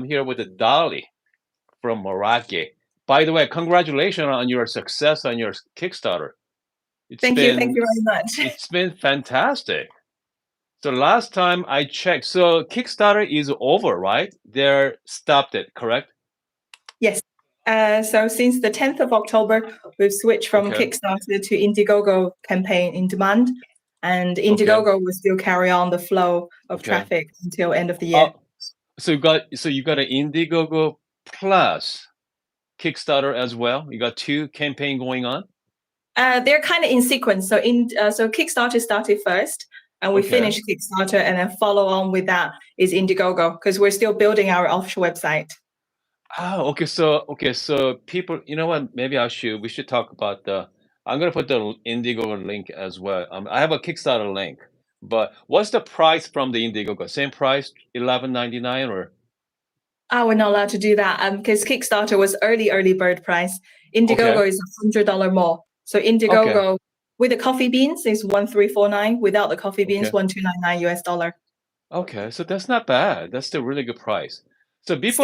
I'm here with Dolly from Meraki. By the way, congratulations on your success on your Kickstarter. It's Thank been you very much. it's been fantastic. So last time I checked, so Kickstarter is over, right? They're stopped it, correct? Yes. So since the 10th of October, we've switched from Okay. Kickstarter to Indiegogo campaign in demand, and Okay. Indiegogo will still carry on the flow of Okay. traffic until end of the year. Oh, so you got an Indiegogo plus Kickstarter as well. You got two campaign going on. They're kind of in sequence. So Kickstarter started first, and we Okay. finished Kickstarter, and then follow on with that is Indiegogo because we're still building our official website. Oh, okay. So people, you know what? Maybe we should talk about I'm gonna put the Indiegogo link as well. I have a Kickstarter link, but what's the price from the Indiegogo? Same price, 11.99 or? We're not allowed to do that because Kickstarter was early bird price. Indiegogo Okay. is $100 more. So Okay. Indiegogo with the coffee beans is 1,349. Without the coffee beans, Okay. 1,299 US dollar. Okay. So that's not bad. That's still really good price. So Still better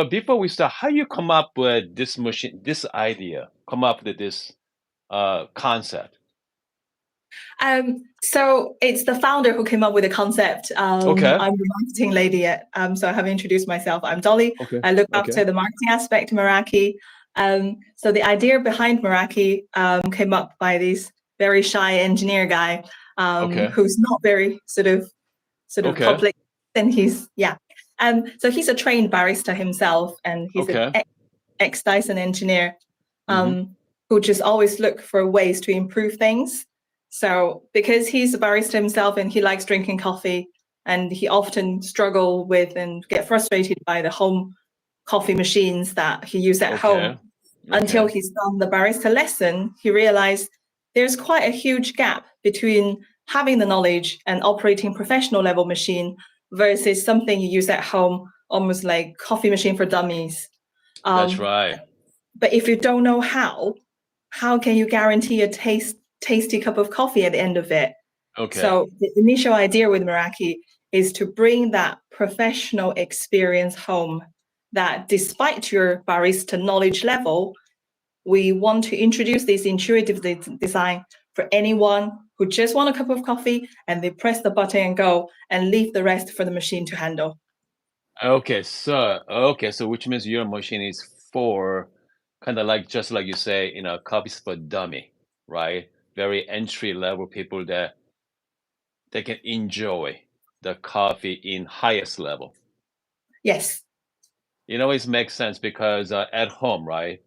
before we start, how you come up with this machine, this idea, come up with this concept? So it's the founder who came up with the concept. Okay. I'm the marketing lady so I have introduced myself. I'm Dolly. Okay. I look Okay. after the marketing aspect of Meraki. So the idea behind Meraki came up by this very shy engineer guy Okay. who's not very sort of Okay. public. And so he's a trained barista himself, and he's Okay. an ex-Dyson engineer Mhm. who just always look for ways to improve things. So because he's a barista himself and he likes drinking coffee, and he often struggle with and get frustrated by the home coffee machines that he uses at home. Until Okay. he's done the barista lesson, he realized there's quite a huge gap between having the knowledge and operating professional level machine versus something you use at home, almost like coffee machine for dummies. That's right. But if you don't know how can you guarantee a tasty cup of coffee at the end of it? Okay. So the initial idea with Meraki is to bring that professional experience home, that despite your barista knowledge level, we want to introduce this intuitive design for anyone who just want a cup of coffee and they press the button and go and leave the rest for the machine to handle. So which means your machine is for kind of like just like you say, coffees for dummy, right? Very entry level people that they can enjoy the coffee in highest level. Yes. It makes sense because at home, right?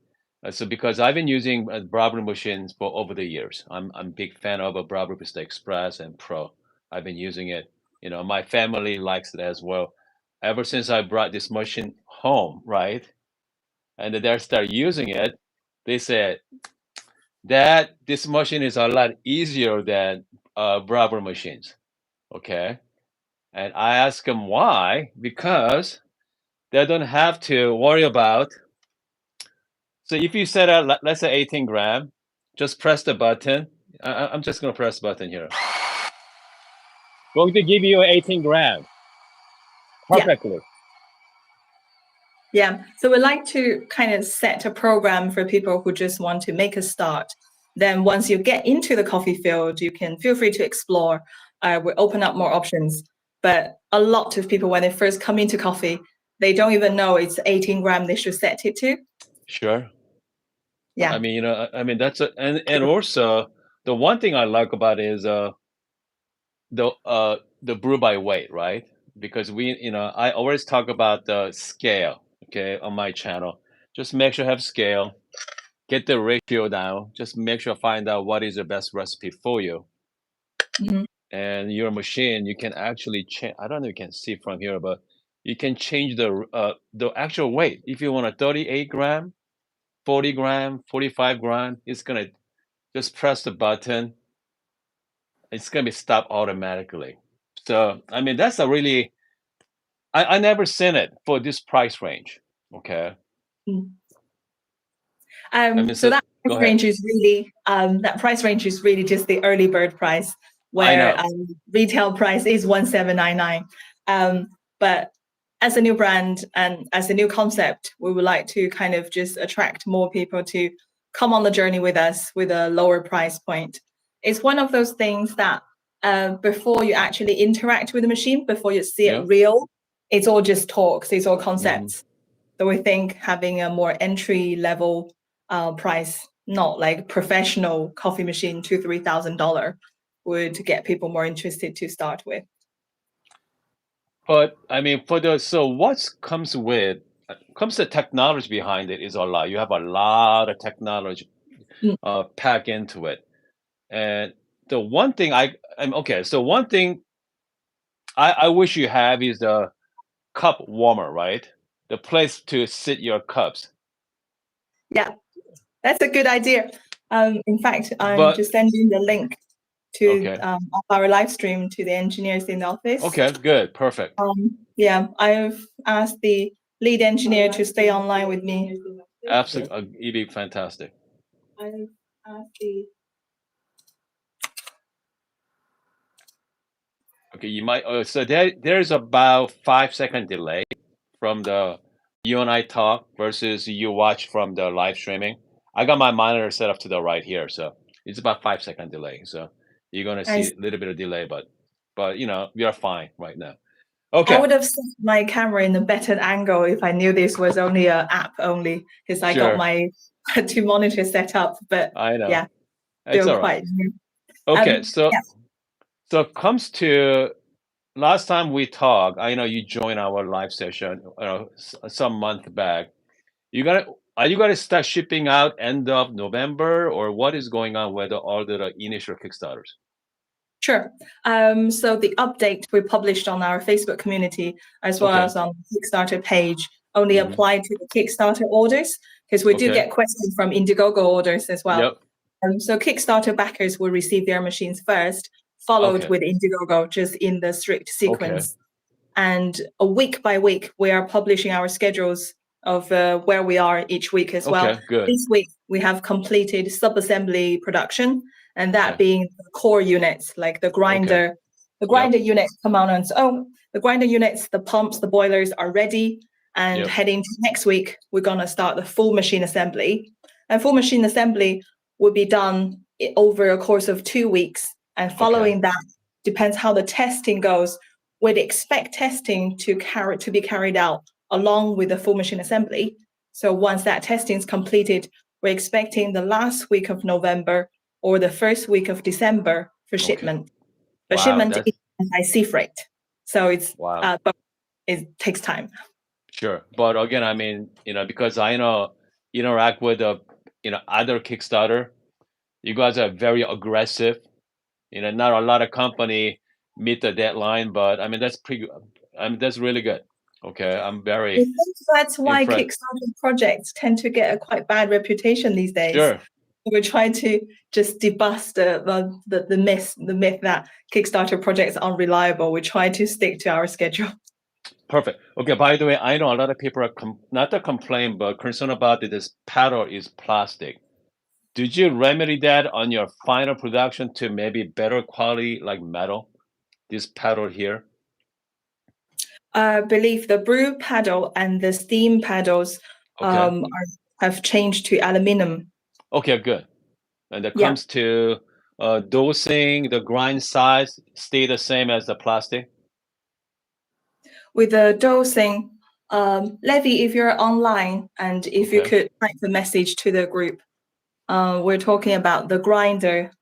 So because I've been using Bravo machines for over the years. I'm a big fan of a Bravo Vista Express and Pro. I've been using it. My family likes it as well. Ever since I brought this machine home, right? And they start using it, they said that this machine is a lot easier than Bravo machines. Okay. And I asked them why, because they don't have to worry about. So if you set out, let's say 18 gram, just press the button. I'm just going to press the button here. Going to give you 18 gram. Perfectly. Yeah. So we like to kind of set a program for people who just want to make a start. Then once you get into the coffee field, you can feel free to explore. We open up more options. But a lot of people, when they first come into coffee, they don't even know it's 18 gram they should set it to. Sure. Yeah. I mean, and also the one thing I like about it is the brew by weight, right? Because I always talk about the scale, okay, on my channel. Just make sure you have scale, get the ratio down, just make sure find out what is the best recipe for you. Mhm. And your machine, you can actually change. I don't know if you can see from here, but you can change the actual weight. If you want a 38 gram, 40 gram, 45 gram, it's gonna just press the button. It's gonna be stopped automatically. So I mean, that's a really I never seen it for this price range. Okay. So that Go price ahead. range is really just the early bird price, I where know. retail price is 1,799. But as a new brand and as a new concept, we would like to kind of just attract more people to come on the journey with us with a lower price point. It's one of those things that before you actually interact with the machine, before you see it real, it's all just talks, it's all concepts. So we think having a more entry level price, not like professional coffee machine, $2,000-3,000, would get people more interested to start with. But I mean, so what comes the technology behind it is a lot. You have a lot of technology packed into it, and the one thing So one thing I wish you have is the cup warmer, right? The place to sit your cups. Yeah, that's a good idea. In fact, I'm But just sending the link to okay, of our live stream to the engineers in the office. okay, good, perfect. Yeah, I've asked the lead engineer to stay online with me. Absolutely, it'd be fantastic. I've asked the Okay, you might. So there's about 5 second delay from the you and I talk versus you watch from the live streaming. I got my monitor set up to the right here, so it's about 5 second delay. So you're gonna I see a little bit of delay, but we are fine right now. I Okay, would have set my camera in a better angle if I knew this was only an app only, because I got sure. my two monitors set up. But I know. yeah, It's still all right. quite new. Okay, Yeah, so comes to last time we talked, I know you joined our live session some month back. Are you gonna start shipping out end of November, or what is going on with all the initial Kickstarters? sure. So the update we published on our Facebook community as well Okay. as on the Kickstarter page only Mhm. apply to the Kickstarter orders, because we do Okay. get questions from Indiegogo orders as well. Yep. So Kickstarter backers will receive their machines first, followed Okay. with Indiegogo, just in the strict Okay. sequence. And a week by week, we are publishing our schedules of where we are each week as well. Okay. Good. This week, we have completed sub-assembly production, and that Okay. being the core units, like the grinder, the grinder units come out on its own. The grinder units, the pumps, the boilers are ready. And Yep. heading to next week, we're going to start the full machine assembly. And full machine assembly will be done over a course of 2 weeks. And following that, depends how the testing goes. We'd expect testing to be carried out along with the full machine assembly. So once that testing is completed, we're expecting the last week of November or the first week of December for shipment. But Wow, shipment that's is by sea freight, so it's wow. but it takes time. Sure. But again, I mean, because I interact with other Kickstarter, you guys are very aggressive. Not a lot of company meet the deadline, but I mean that's pretty. I mean that's really good. Okay, I'm I very think that's why impressed. Kickstarter projects tend to get a quite bad reputation these days. Sure. We're trying to just debust the myth that Kickstarter projects are unreliable. We try to stick to our schedule. Perfect. Okay. By the way, I know a lot of people are not to complain, but concerned about it. This paddle is plastic. Did you remedy that on your final production to maybe better quality like metal? This paddle here. I believe the brew paddle and the steam paddles Okay. have changed to aluminum. Okay. Good. And it Yeah. comes to dosing, the grind size stay the same as the plastic. With the dosing, Levy, if you're online and if you could type the message to the group, we're talking about the grinder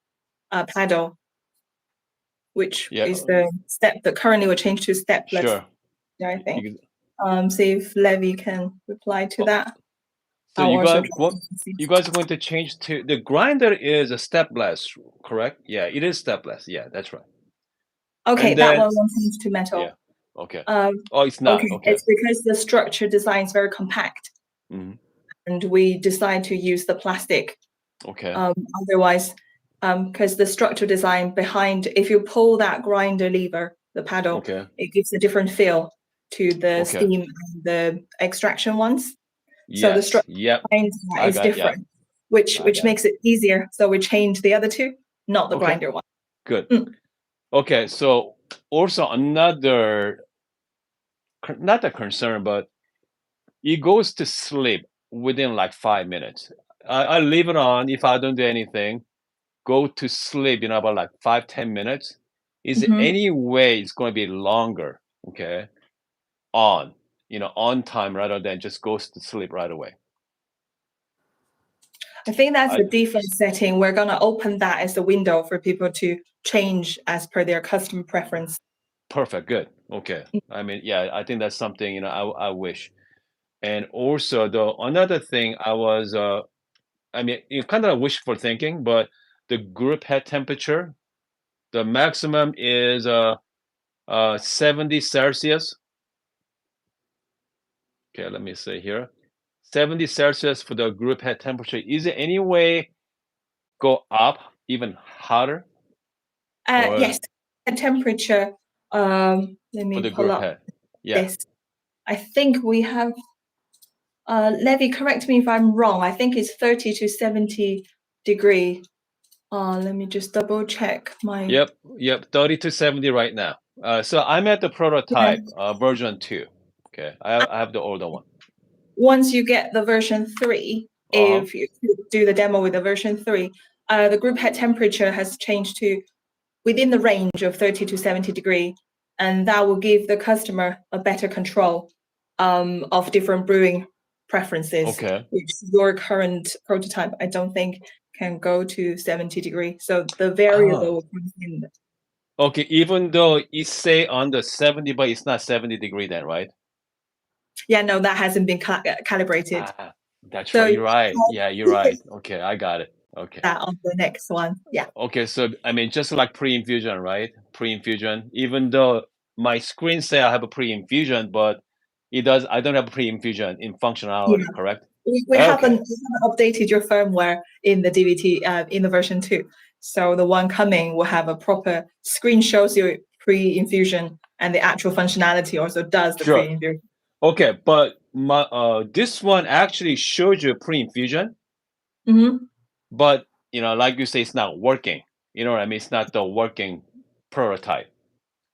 paddle, which is the step that currently will change to stepless. Sure. I think. See if Levy can reply to that. So you guys are going to change to the grinder is a stepless, correct? Yeah, it is stepless. Yeah, that's right. Okay, that one will change to metal. Yeah. Okay. It's not. Okay. It's because the structure design is very compact, and we decide to use the plastic. Okay. Otherwise, because the structure design behind, if you pull that grinder lever, the paddle, it gives a different feel to the steam and the extraction ones. Yes. So the structure is different, which makes it easier. So we change the other two, not the grinder one. Good. Okay. So also another not a concern, but it goes to sleep within like 5 minutes. I leave it on if I don't do anything, go to sleep in about like 5, 10 minutes. Is there Mhm. any way it's going to be longer? Okay, on on time rather than just goes to sleep right away. I think that's I the default setting. We're going to open that as a window for people to change as per their customer preference. Perfect, good. Okay. I mean, yeah, I think that's something I wish. And also, though, another thing I was, I mean, it kind of wishful thinking, but the group head temperature, the maximum is 70 Celsius. Okay, let me see here. 70 Celsius for the group head temperature. Is there any way go up even hotter or Yes, the temperature. Let for me the pull group up head? Yeah. this. I think we have, Levy, correct me if I'm wrong. I think it's 30 to 70 degree. Let me just double check my. Yep, 30 to 70 right now. So I'm at the Yeah. prototype, version 2. Okay, I have the older one. Once you get the version 3, Uh-huh. if you do the demo with the version 3, the group head temperature has changed to within the range of 30 to 70 degree, and that will give the customer a better control of different brewing preferences, Okay. which your current prototype, I don't think, can go to 70 degree. So the variable Oh. will come in. Okay, even though it say on the 70, but it's not 70 degree then, right? Yeah, no, that hasn't been calibrated. Ah, that's So right. you You're right. Yeah, you're right. Okay, I got it. Okay. that on the next one. Yeah. Okay, so I mean, just like pre-infusion, right? Pre-infusion, even though my screen say I have a pre-infusion, but I don't have a pre-infusion in Yeah. functionality, correct? We Okay, haven't updated your firmware in the DVT in the version 2. So the one coming will have a proper screen shows you pre-infusion, and the actual functionality also does the sure. pre-infusion. Okay, but my this one actually shows you pre-infusion, Hmm. but like you say, it's not working. You know what I mean? It's not the working prototype.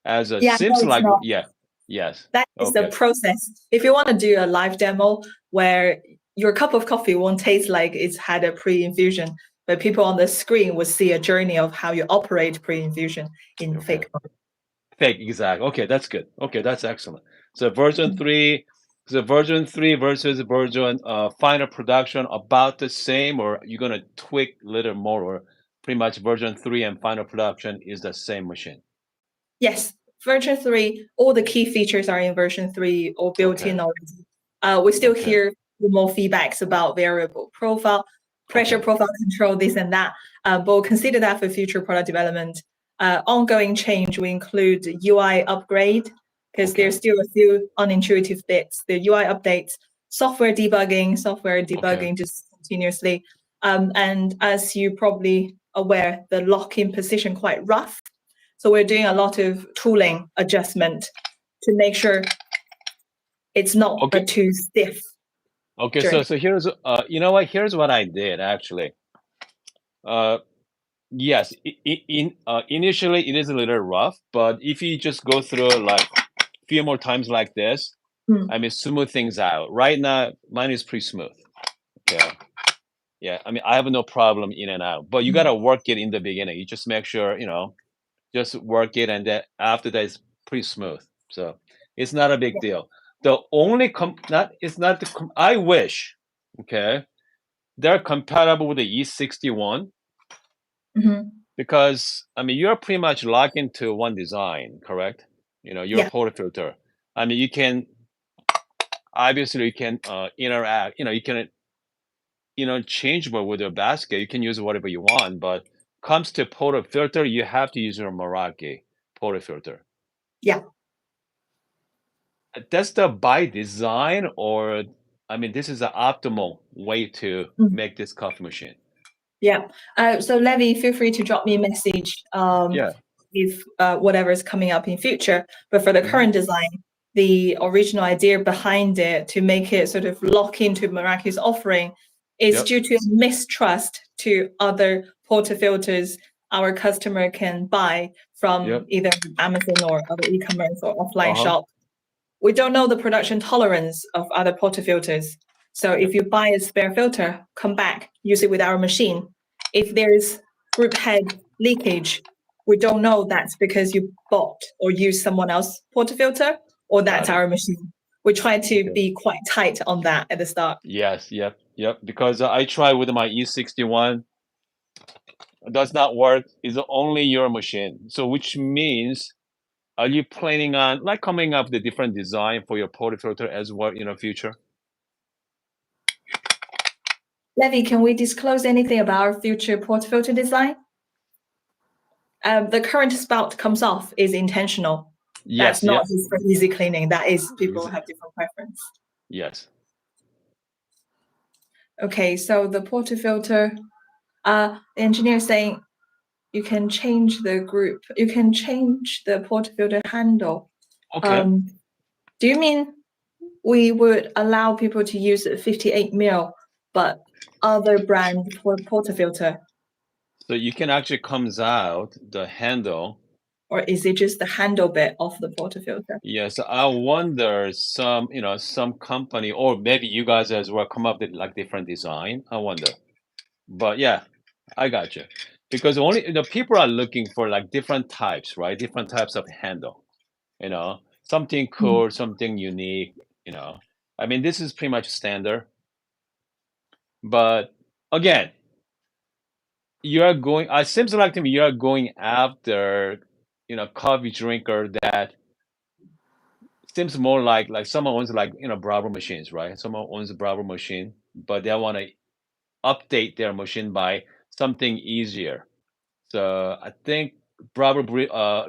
As it Yeah, no, seems it's like, not. yeah, yes. That is the Okay, process. If you want to do a live demo where your cup of coffee won't taste like it's had a pre-infusion, but people on the screen will see a journey of how you operate pre-infusion in okay. fake mode. Fake, exact. Okay, that's good. Okay, that's excellent. So version Mhm. 3, so version 3 versus version final production about the same, or you're gonna tweak a little more, or pretty much version 3 and final production is the same machine. Yes, version 3, all the key features are in version 3 or built in Okay, already. We still okay, hear more feedbacks about variable profile, pressure okay, profile control, this and that, but we'll consider that for future product development. Ongoing change, we include UI upgrade, because okay, there's still a few unintuitive bits. The UI updates, software okay, debugging just continuously. And as you probably aware, the lock-in position quite rough. So we're doing a lot of tooling adjustment to make sure it's not a okay, too stiff okay. So journey. so here's you know what? Here's what I did actually. Uh, yes, initially it is a little rough, but if you just go through like few more times like this, Mm. I mean, smooth things out. Right now, mine is pretty smooth. Yeah. Yeah. I mean, I have no problem in and out, but you got to work it in the beginning. You just make sure, just work it. And then after that, it's pretty smooth. So it's not a big deal. The only, it's not I wish, okay, they're compatible with the E61 Mm-hmm. because, I mean, you're pretty much locked into one design, correct? Your Yeah, portafilter. I mean, you can, obviously, you can interact, you can changeable with your basket. You can use whatever you want, but comes to portafilter, you have to use your Meraki portafilter. yeah. That's the by design, or I mean, this is the optimal way to Mm. make this coffee machine. Yeah. So Levy, feel free to drop me a message Yeah. if whatever is coming up in future. But for the Hmm. current design, the original idea behind it to make it sort of lock into Meraki's offering is Yep. due to mistrust to other portafilters our customer can buy from Yep. either Amazon or other e-commerce or offline Uh huh. shop. we don't know the production tolerance of other portafilters. So if you buy a spare filter, come back, use it with our machine. If there's group head leakage, we don't know that's because you bought or used someone else's portafilter or that's our machine. We try to be quite tight on that at the start. Yes, yep. Because I tried with my E61, it does not work. It's only your machine. So which means, are you planning on like coming up with a different design for your portafilter as well in the future? Levi, can we disclose anything about our future portafilter design? The current spout comes off is intentional. Yes, That's not just for easy cleaning. That is people have different preference. Yes. Okay, so the portafilter, the engineer saying you can change the group. You can change the portafilter handle. Okay. Do you mean we would allow people to use a 58 mil, but other brand for portafilter? So you can actually comes out the handle. Or is it just the handle bit of the portafilter? Yes, I wonder some, some company or maybe you guys as well come up with like different design. I wonder. But yeah, I got you. Because only people are looking for like different types, right? Different types of handle. Something cool, something unique, I mean, this is pretty much standard. But again, it seems like to me you're going after, coffee drinker that seems more like someone owns like, Bravo machines, right? Someone owns a Bravo machine, but they want to update their machine by something easier. So I think Bravo,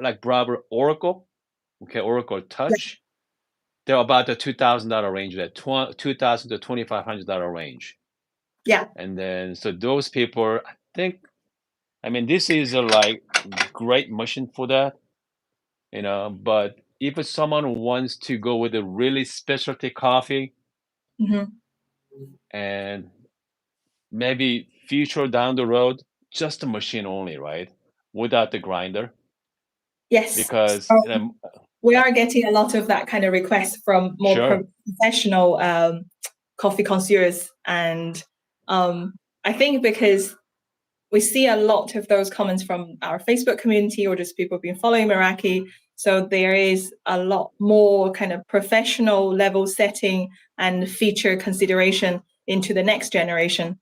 like Bravo Oracle, okay, Oracle Touch, they're about the $2,000 range, that $2,000 to $2,500 range. Yeah. And then so those people, I think, I mean, this is a like great machine for that, But if someone wants to go with a really specialty coffee, and maybe future down the road, just a machine only, right? Without the grinder. Yes. Because we are getting a lot of that kind of request from more professional coffee connoisseurs, and I think because we see a lot of those comments from our Facebook community or just people who've been following Meraki. So there is a lot more kind of professional level setting and feature consideration into the next generation.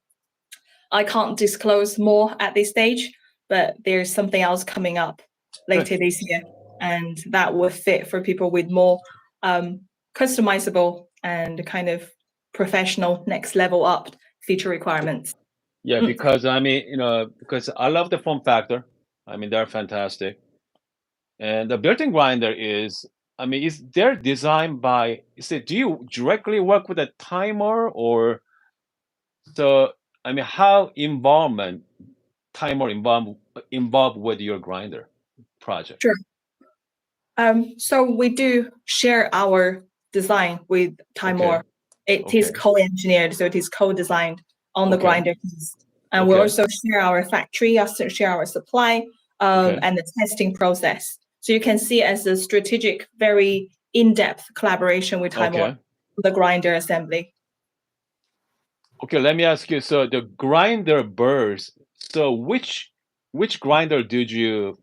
I can't disclose more at this stage, but there's something else coming up later this year, and that will fit for people with more customizable and kind of professional next level up feature requirements. Yeah, because I mean, because I love the form factor. I mean, they're fantastic. And the built-in grinder is, I mean, is they're designed by, do you directly work with a timer or so? I mean, how timer involved with your grinder project? Sure. So we do share our design with Timemore. It is co-engineered, so it is co-designed on the grinder piece. And we also share our factory, also share our supply, and the testing process. So you can see as a strategic, very in-depth collaboration with Timemore, the grinder assembly. Okay, let me ask you. So the grinder burst. So which grinder did you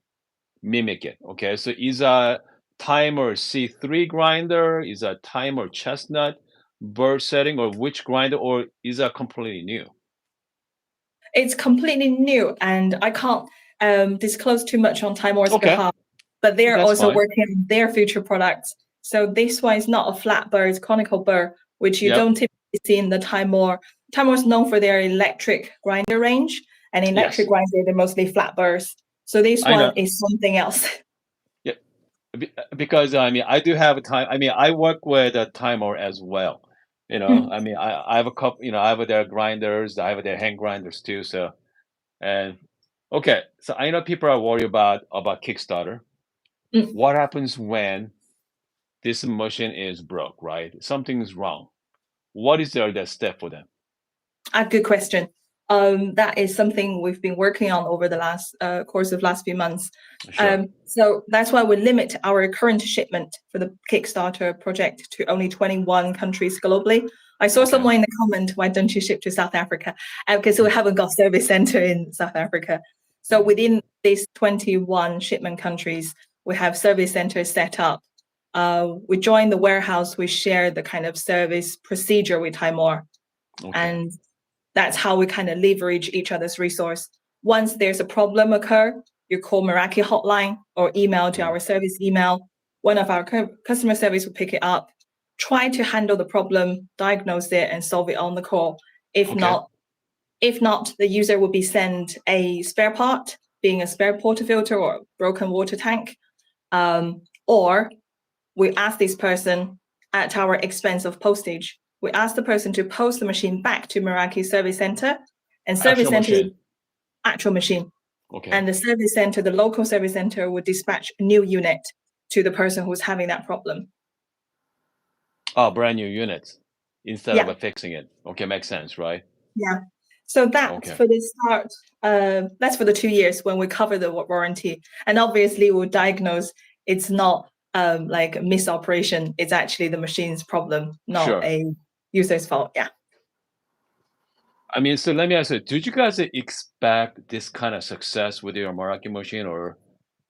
mimic it? Okay, so is a timer C3 grinder, is a timer chestnut burst setting, or which grinder, or is that completely new? It's completely new, and I can't disclose too much on Timore's behalf, but they're also working on their future products. So this one is not a flat burr, it's conical burr, which you don't typically see in the Timemore. Timemore is known for their electric grinder range, and electric grinder, they're mostly flat burrs. So this one is something else. Yeah, because I mean, I do have a time. I mean, I work with a Timemore as well. I mean, I have a couple. I have their grinders. I have their hand grinders too. So, and okay, so I know people are worried about Kickstarter. What happens when this machine is broke? Right, something is wrong. What is the step for them? A good question. that is something we've been working on over the last course of last few months. Sure. So that's why we limit our current shipment for the Kickstarter project to only 21 countries globally. I saw someone in the comment, why don't you ship to South Africa? Because we haven't got service center in South Africa. So within these 21 shipment countries, we have service centers set up. We join the warehouse, we share the kind of service procedure with Timemore. And that's how we kind of leverage each other's resource. Once there's a problem occur, you call Meraki hotline or email to our service email. One of our customer service will pick it up, try to handle the problem, diagnose it, and solve it on the call. If not, the user will be sent a spare part, being a spare portafilter or broken water tank, or we ask this person at our expense of postage. We ask the person to post the machine back to Meraki Service Center, and Service Center actual machine. And the service center, the local service center, would dispatch a new unit to the person who's having that problem. Oh, brand new units instead of fixing it. Okay, makes sense, right? Yeah. So that's for the start. That's for the 2 years when we cover the warranty, and obviously we'll diagnose it's not like a misoperation. It's actually the machine's problem, not a user's fault. Yeah. I mean, so let me ask you, did you guys expect this kind of success with your Meraki machine, or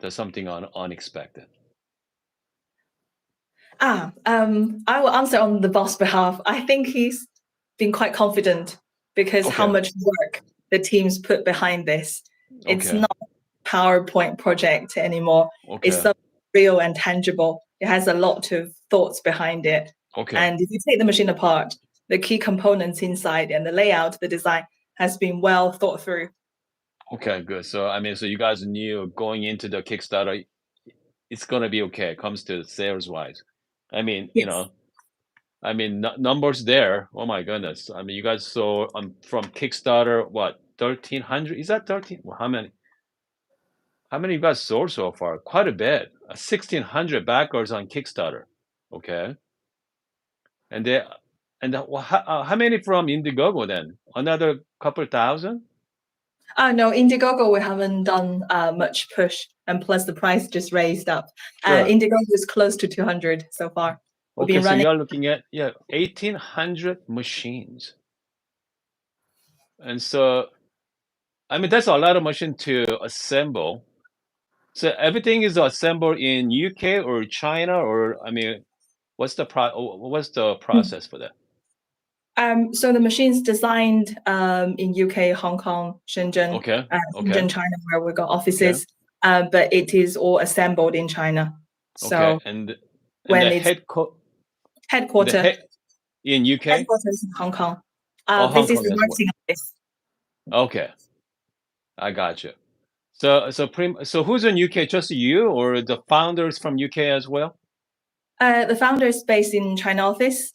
there's something unexpected? I will answer on the boss behalf. I think he's been quite confident because how much work the teams put behind this. It's not a PowerPoint project anymore. It's something real and tangible. It has a lot of thoughts behind it. And if you take the machine apart, the key components inside and the layout, the design has been well thought through. Okay, good. So I mean, so you guys knew going into the Kickstarter, it's gonna be okay. It comes to sales wise. I mean, you know, I mean numbers there. Oh my goodness. I mean, you guys saw from Kickstarter what 1,300? Is that 13? Well, how many? How many you guys sold so far? Quite a bit. 1,600 backers on Kickstarter. Okay. And they how many from Indiegogo then? Another couple thousand? No, Indiegogo we haven't done much push, and plus the price just raised up. Indiegogo is close to 200 so far. We've been running. So you're looking at 1,800 machines, and so I mean that's a lot of machine to assemble. So everything is assembled in UK or China, or I mean, what's the process for that? So the machines designed in UK, Hong Kong, Shenzhen, Shenzhen, China, where we got offices, but it is all assembled in China. So and when the it's headquarters in UK, headquarters in Hong Kong. Hong this is Kong the marketing office. Okay, I got you. So who's in UK? Just you or the founders from UK as well? The founder is based in China office.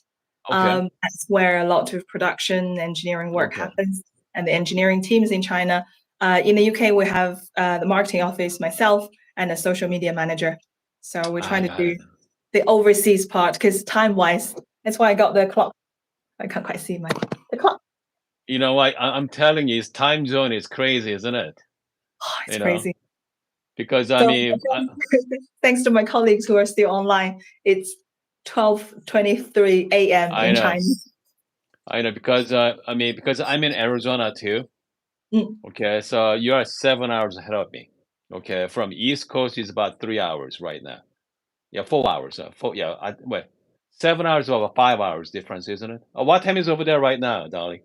That's where a lot of production engineering work happens, and the engineering teams in China. In the UK, we have the marketing office, myself, and a social media manager. So we're trying to do the overseas part because time-wise, that's why I got the clock. I can't quite see the clock. You know what? I'm telling you, it's time zone is crazy, isn't it? Oh, it's crazy. Because I mean, thanks to my colleagues who are still online, it's 12:23 a.m. in China. I know because I mean because I'm in Arizona too. Okay, so you are 7 hours ahead of me. Okay, from East Coast is about 3 hours right now. Yeah, 4 hours. 7 hours over 5 hours difference, isn't it? What time is over there right now, Dolly?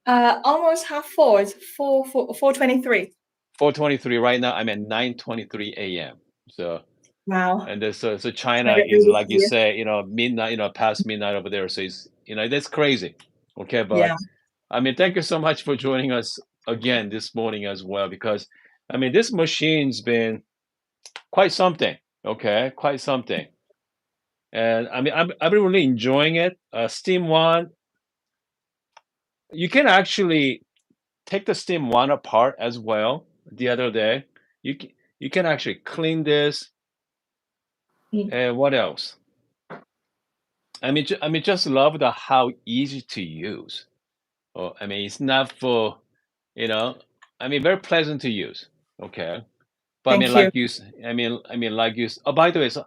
Almost half 4. It's 4:23. 4:23 right now. I'm at 9:23 a.m. So wow. And so China is like you say, midnight, past midnight over there. So it's that's crazy. Okay, but I mean, thank you so much for joining us again this morning as well, because I mean this machine's been quite something. Okay, quite something. And I mean I've been really enjoying it. Steam One. You can actually take the Steam One apart as well. The other day, you can actually clean this. And what else? I mean, just love how easy to use. Oh, I mean, it's not for you know, I mean, very pleasant to use. Okay. But I mean, Thank you. like you. Oh, by the way, so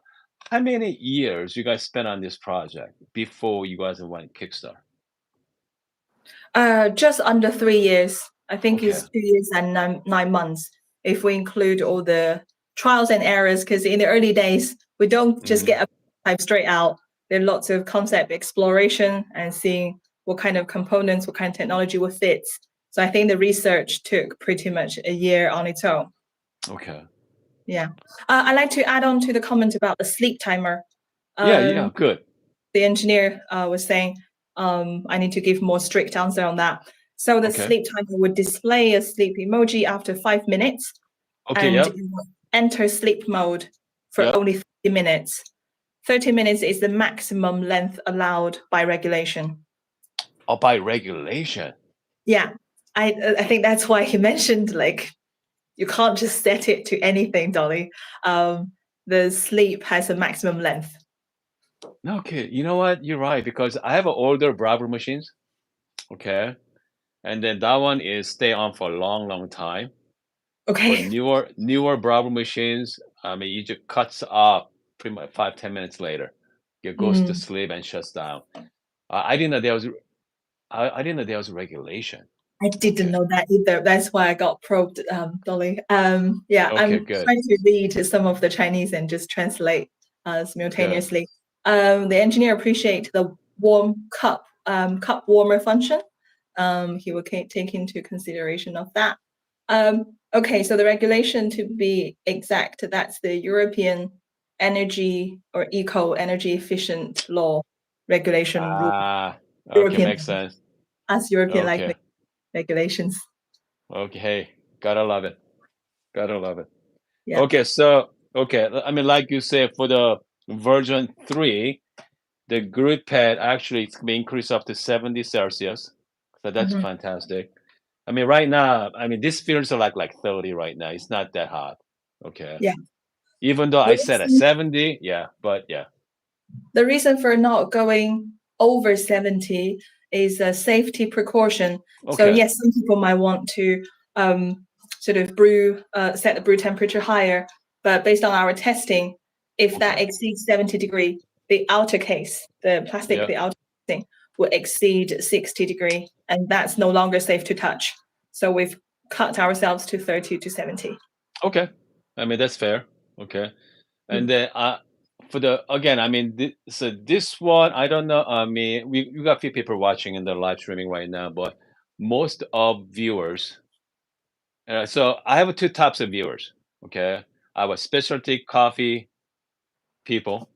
how many years you guys spent on this project before you guys went Kickstarter? Just under 3 years. I think Okay. it's 2 years and 9 months if we include all the trials and errors. Because in the early days, we don't just Mhm. get a prototype straight out. There are lots of concept exploration and seeing what kind of components, what kind of technology will fit. So I think the research took pretty much a year on its own. Okay. Yeah. I'd like to add on to the comment about the sleep timer. Yeah. Yeah. Good. The engineer was saying I need to give more strict answer on that. So the Okay. sleep timer would display a sleep emoji after 5 minutes, Okay. and Yep. it will enter sleep mode for Yep. only 30 minutes. 30 minutes is the maximum length allowed by regulation. Oh, by regulation. Yeah, I think that's why he mentioned like you can't just set it to anything, Dolly. The sleep has a maximum length. Okay. You know what? You're right because I have older Bravo machines. Okay. And then that one is stay on for a long, long time. But Okay. newer Bravo machines, I mean, it just cuts off pretty much 5, 10 minutes later. It goes to Mm. sleep and shuts down. I didn't know there was. I didn't know there was regulation. I didn't Okay. know that either. That's why I got probed, Dolly. Yeah, Okay. I'm Good. trying to read some of the Chinese and just translate Good. simultaneously. The engineer appreciate the warm cup warmer function. He will take into consideration of that. Okay, so the regulation to be exact, that's the European energy or eco energy efficient law regulation rule. Ah. Okay. European Makes sense. as European like Okay. regulations. Okay. Hey, gotta love it. Gotta love it. Yeah. Okay. So okay. I mean, like you said, for the version 3, the grid pad actually it's been increased up to 70 Celsius. So that's Mhm. fantastic. I mean, right now, I mean, this feels like 30 right now. It's not that hot. Okay. Yeah. Even though The I set at reason, 70, yeah, but yeah. the reason for not going over 70 is a safety precaution. So Okay. yes, some people might want to um, sort of set the brew temperature higher, but based on our testing, if that Okay. exceeds 70 degree, the outer case, the plastic, Yeah. the outer thing will exceed 60 degree, and that's no longer safe to touch. So we've cut ourselves to 30 to 70. Okay. I mean, that's fair. Okay. And Mm. then for the again, I mean, so this one, I don't know. I mean, we got a few people watching in the live streaming right now, but most of viewers. So I have two types of viewers. Okay. I have a specialty coffee people.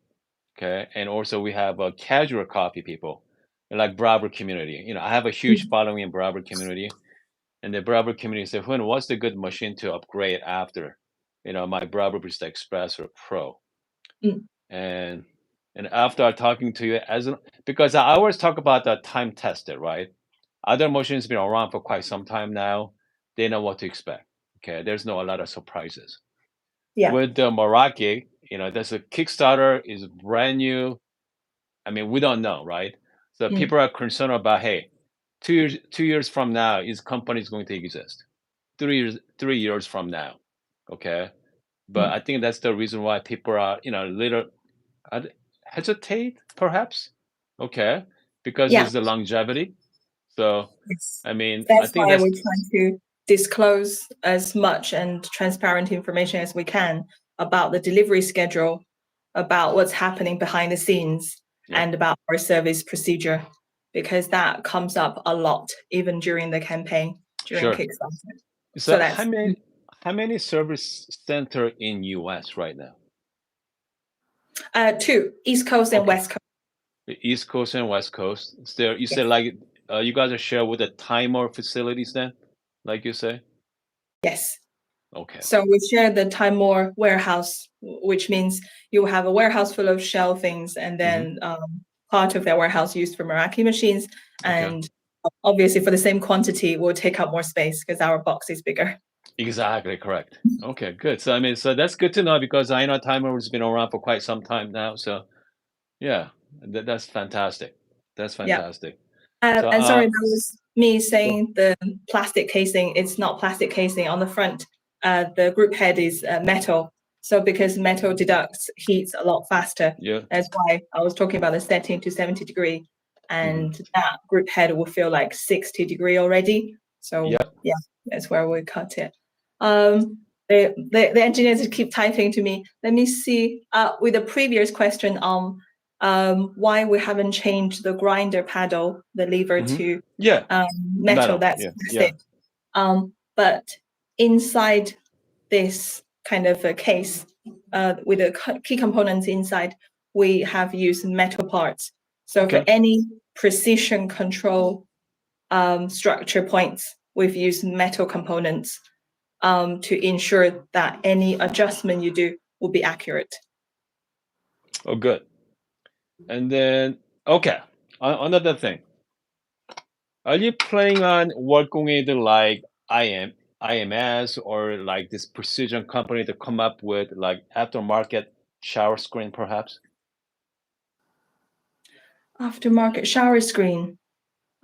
Okay. And also we have a casual coffee people, like Browser community. I have a huge Mm. following in Browser community. And the Browser community said, "When what's the good machine to upgrade after, my Browser Barista Express or Pro?" Mm. And after talking to you, because I always talk about the time tested, right? Other machines been around for quite some time now. They know what to expect. Okay, there's no a lot of surprises. Yeah. With the Meraki, there's a Kickstarter is brand new. I mean, we don't know, right? So Mm. people are concerned about, hey, 2 years from now, is companies going to exist? 3 years from now, okay. But Mm. I think that's the reason why people are, little I'd hesitate, perhaps, okay, because Yeah. it's the longevity. So, Yes. I mean, I That's think why we're that's trying to disclose as much and transparent information as we can about the delivery schedule, about what's happening behind the scenes, yep, and about our service procedure, because that comes up a lot, even during the campaign, during sure. Kickstarter. So So, that's how many service center in US right now? two, East Coast and Okay, West Coast. the East Coast and West Coast. Is there, you said Yes. like you guys are share with the Timemore facilities then, like you say? Yes. Okay, So we share the Timemore warehouse, which means you have a warehouse full of shelvings, and hmm, then part of that warehouse used for Meraki machines. okay. And obviously, for the same quantity, will take up more space because our box is bigger. Exactly correct. Okay, good. So I mean, so that's good to know because I know Timer has been around for quite some time now. So yeah, that's fantastic. That's Yeah. fantastic. And sorry, that was me saying the plastic casing. It's not plastic casing on the front. The group head is metal. So because metal deducts heat a lot faster, Yeah. that's why I was talking about the setting to 70 degree, and that group head will feel like 60 degree already. So yeah, that's where we cut it. The engineers keep typing to me. Let me see. With the previous question on why we haven't changed the grinder paddle, the lever to metal, that's plastic. But inside this kind of a case with the key components inside, we have used metal parts. So for any precision control structure points, we've used metal components to ensure that any adjustment you do will be accurate. Oh, good. And then, another thing. Are you planning on working with like IMS or like this precision company to come up with like aftermarket shower screen, perhaps? Aftermarket shower screen.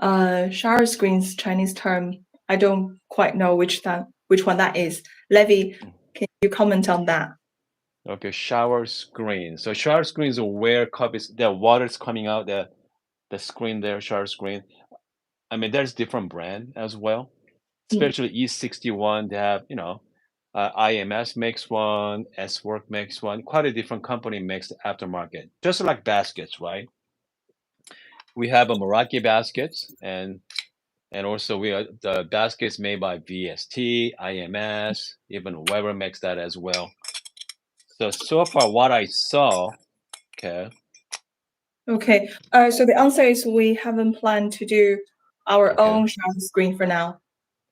Shower screen's Chinese term. I don't quite know which one that is. Levy, can you comment on that? Okay, shower screen. So shower screen is where the water's coming out, the screen there, shower screen. I mean, there's different brand as well, especially E61. They have, IMS makes one, S-Work makes one. Quite a different company makes the aftermarket, just like baskets, right? We have a Meraki baskets, and also the baskets made by VST, IMS, even Weber makes that as well. So far, what I saw, okay. Okay. So the answer is we haven't planned to do our own shower screen for now.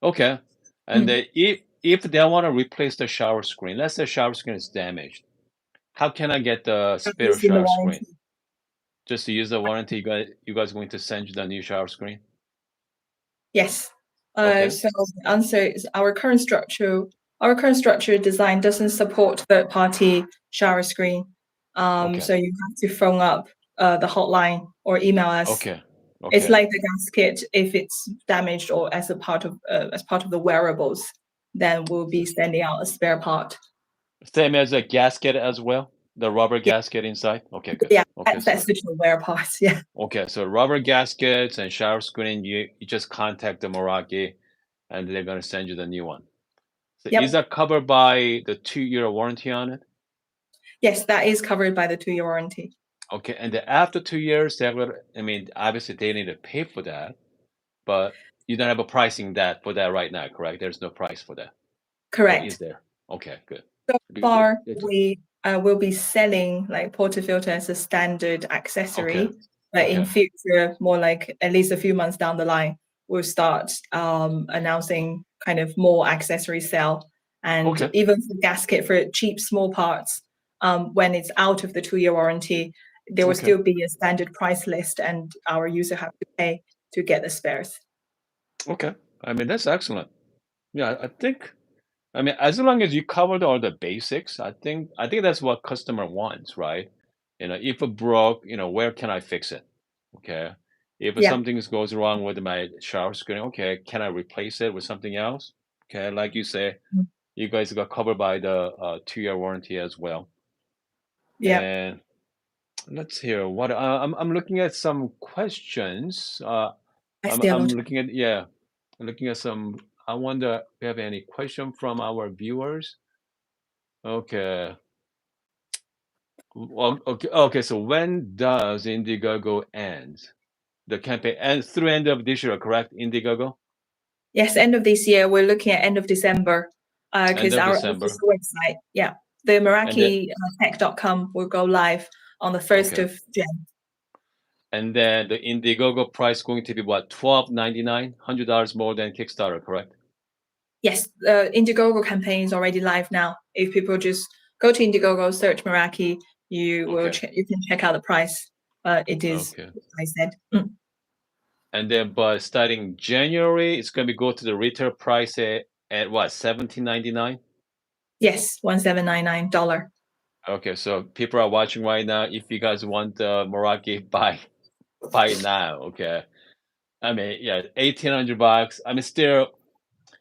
Okay. And if they want to replace the shower screen, let's say shower screen is damaged, how can I get the spare shower screen? Just to use the warranty, you guys going to send you the new shower screen? Yes. So the answer is our current structure design doesn't support third-party shower screen. So you have to phone up the hotline or email us. It's like the gasket. If it's damaged or as part of the wearables, then we'll be sending out a spare part. Same as a gasket as well, the rubber gasket inside. Okay, good. Yeah, that's the wear parts. Yeah. Okay, so rubber gaskets and shower screen, you just contact the Meraki, and they're gonna send you the new one. So is that covered by the 2-year warranty on it? Yes, that is covered by the 2-year warranty. Okay, and after 2 years, obviously they need to pay for that, but you don't have a pricing for that right now, correct? There's no price for that. Correct. Or is there? Okay, good. So far, we will be selling like Portafilter as a standard accessory, but in future, more like at least a few months down the line, we'll start announcing kind of more accessory sale, and even for gasket for cheap small parts. When it's out of the 2-year warranty, there will still be a standard price list, and our user have to pay to get the spares. Okay, I mean that's excellent. Yeah, I mean, as long as you covered all the basics, I think that's what customer wants, right? If it broke, where can I fix it? Okay. If something goes wrong with my shower screen, okay, can I replace it with something else? Okay, like you say, you guys got covered by the 2-year warranty as well. Yeah. And let's hear what I'm looking at some questions. I'm looking at some. I wonder if we have any question from our viewers. Okay. Well, okay. So when does Indiegogo end? The campaign ends through end of this year, correct? Indiegogo? Yes, end of this year. We're looking at end of December because our official website, the MerakiTech.com will go live on the 1st of Jan. And then the Indiegogo price going to be what, $12.99, $100 more than Kickstarter, correct? Yes, the Indiegogo campaign is already live now. If people just go to Indiegogo, search Meraki, you can check out the price. It is, I said. And then, but starting January, it's going to go to the retail price at what, $17.99? Yes, $1799. Okay, so people are watching right now. If you guys want Meraki, buy it now. Okay. I mean, yeah, $1,800. I mean, still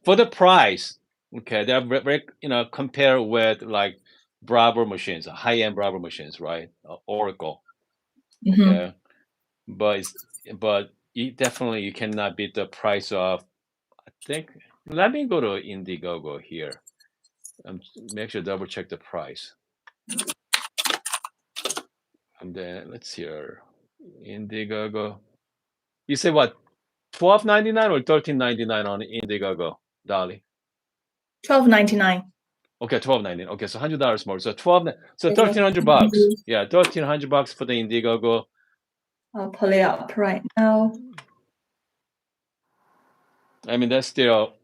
for the price. Okay, they're very, compare with like Bravo machines, high-end Bravo machines, right? Oracle. Mhm. Okay, but definitely you cannot beat the price of. I think. Let me go to Indiegogo here. Make sure double check the price, and then let's see here. Indiegogo. You say what? 12.99 or 13.99 on Indiegogo, Dolly? $12.99. Okay, 12.99. Okay, so $100 more. So so There's a $1,300. Yeah, $1,300 for the Indiegogo. I'll pull it up right now. I mean, that's still.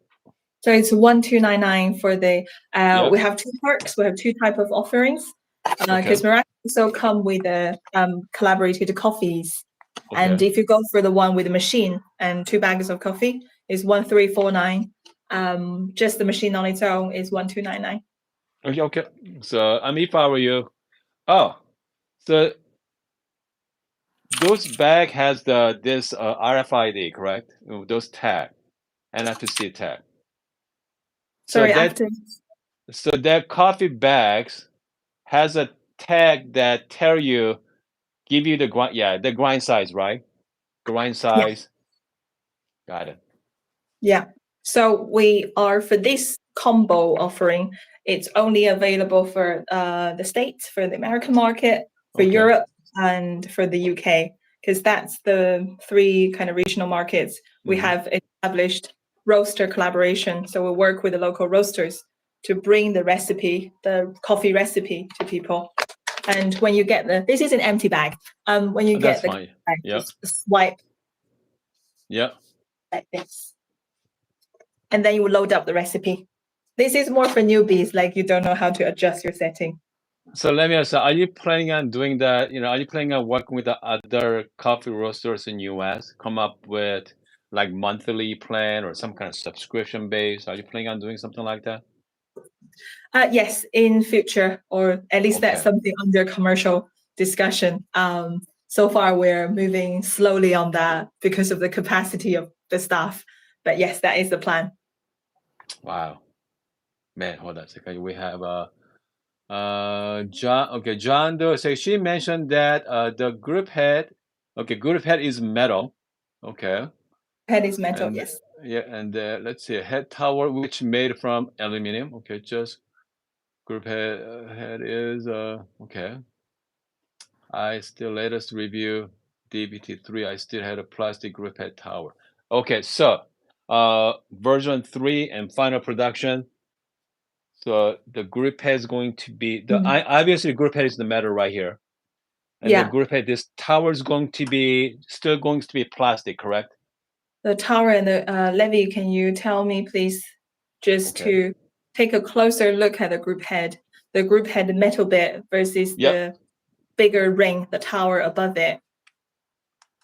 So it's 1,299 for the. Yep. We have two perks. We have two type of offerings. Because Okay. Meraki also come with the collaborated coffees, and Okay. if you go for the one with the machine and 2 bags of coffee, is 1,349. Just the machine on its own is 1,299. Okay. Okay. So if I were you, oh, so those bag has this RFID, correct? Those tag, NFC tag. So Sorry, that after. so that coffee bags has a tag that give you the grind size, right? Grind Yeah. size. Got it. Yeah. So we are for this combo offering. It's only available for the States, for the American market, for Okay. Europe, and for the UK, because that's the 3 kind of regional markets. We have established roaster collaboration. So we work with the local roasters to bring the coffee recipe to people. And when you get this is an empty bag. When you That's get the fine. bag, Yeah. just swipe Yeah. like this. And then you will load up the recipe. This is more for newbies, like you don't know how to adjust your setting. So let me ask, are you planning on doing that? Are you planning on working with the other coffee roasters in US? Come up with like monthly plan or some kind of subscription base? Are you planning on doing something like that? Yes, in future, or at least that's Okay. something under commercial discussion. So far, we're moving slowly on that because of the capacity of the staff. But yes, that is the plan. Wow. Man, hold on a second. We have John. Okay, John Doe. So she mentioned that the group head. Okay, group head is metal. Okay. Head is metal, And yes. yeah, and let's see, a head tower which made from aluminum. Okay, just group head is okay. I still latest review DBT3. I still had a plastic group head tower. Okay, so version 3 and final production. So the group head is going to be obviously group head is the metal right here. And the Yeah, group head, this tower is going to be still going to be plastic, correct? the tower and the levy. Can you tell me, please, just Okay. to take a closer look at the group head, the metal bit versus Yep. the bigger ring, the tower above it.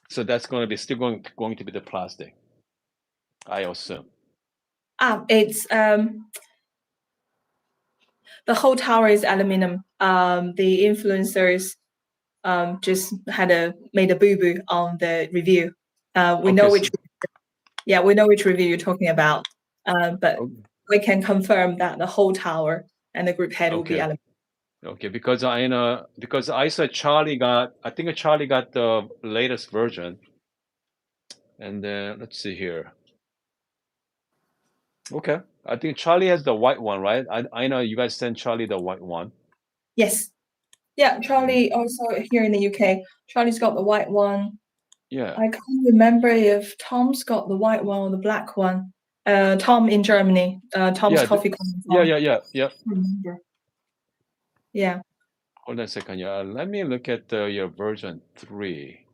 So that's going to be still going to be the plastic, I assume. It's the whole tower is aluminum. The influencers just made a boo boo on the review. We know which review you're talking about, but we can confirm that the whole tower and the group head will be aluminum. Okay, because I saw I think Charlie got the latest version. And then let's see here. Okay, I think Charlie has the white one, right? I know you guys sent Charlie the white one. Yes. Yeah, Charlie also here in the UK. Charlie's got the white one. Yeah. I can't remember if Tom's got the white one or the black one. Tom in Germany. Tom's coffee company. Yeah. Remember. Yeah. Hold on a second. Yeah, let me look at your version 3.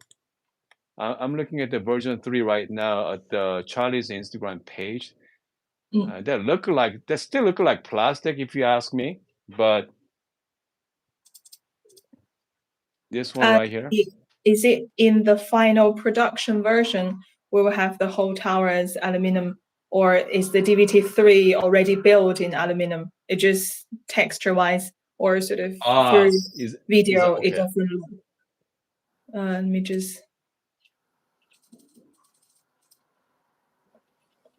I'm looking at the version 3 right now at Charlie's Instagram page. They still look like plastic if you ask me, but this one right here. Is it in the final production version? We will have the whole tower as aluminum, or is the DVT3 already built in aluminum? It just texture-wise or sort of through video, it doesn't. Let me just.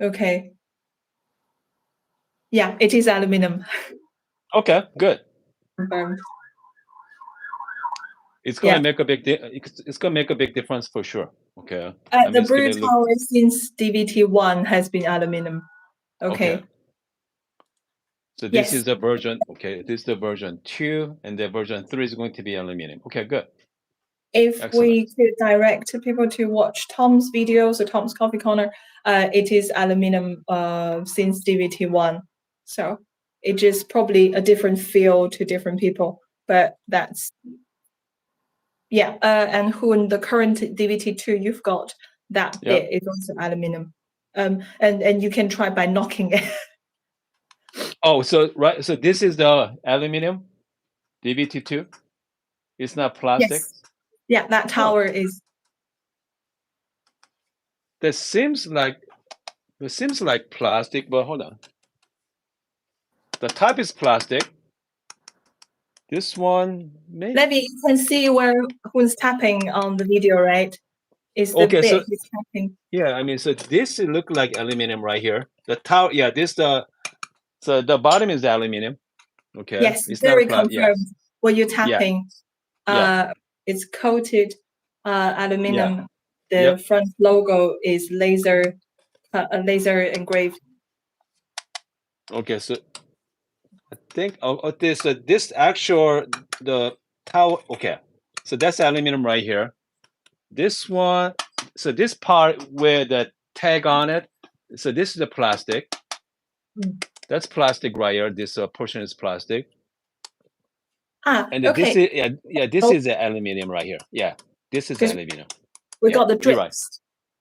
Okay. Yeah, it is aluminum. Okay, good. Confirmed. It's gonna make a big it's gonna make a big difference for sure. Okay. The brew tower since DVT1 has been aluminum. Okay. So this is the version, okay, this is the version 2, and the version 3 is going to be aluminum. Okay, good. If we could direct people to watch Tom's videos or Tom's Coffee Corner, it is aluminum since DVT1. So it is probably a different feel to different people, but that's, yeah. And Hoon, the current DVT2 you've got, that bit is also aluminum. And you can try by knocking it. Oh, so right, so this is the aluminum DVT2. It's not plastic. Yes. Yeah, that tower is. That seems like plastic, but hold on. The top is plastic. This one, maybe. Maybe you can see where who's tapping on the video, right? Is the bit he's tapping. Yeah, I mean, so this look like aluminum right here. The tower, yeah, so the bottom is aluminum. Okay. Yes, it's very confirmed. What you're tapping, it's coated aluminum. The front logo is laser engraved. Okay, so I think this actual the tower. Okay, so that's aluminum right here. This one, so this part with the tag on it. So this is the plastic. That's plastic right here. This portion is plastic. And this is this is the aluminum right here. Yeah, this is aluminum. We got the drips. Right.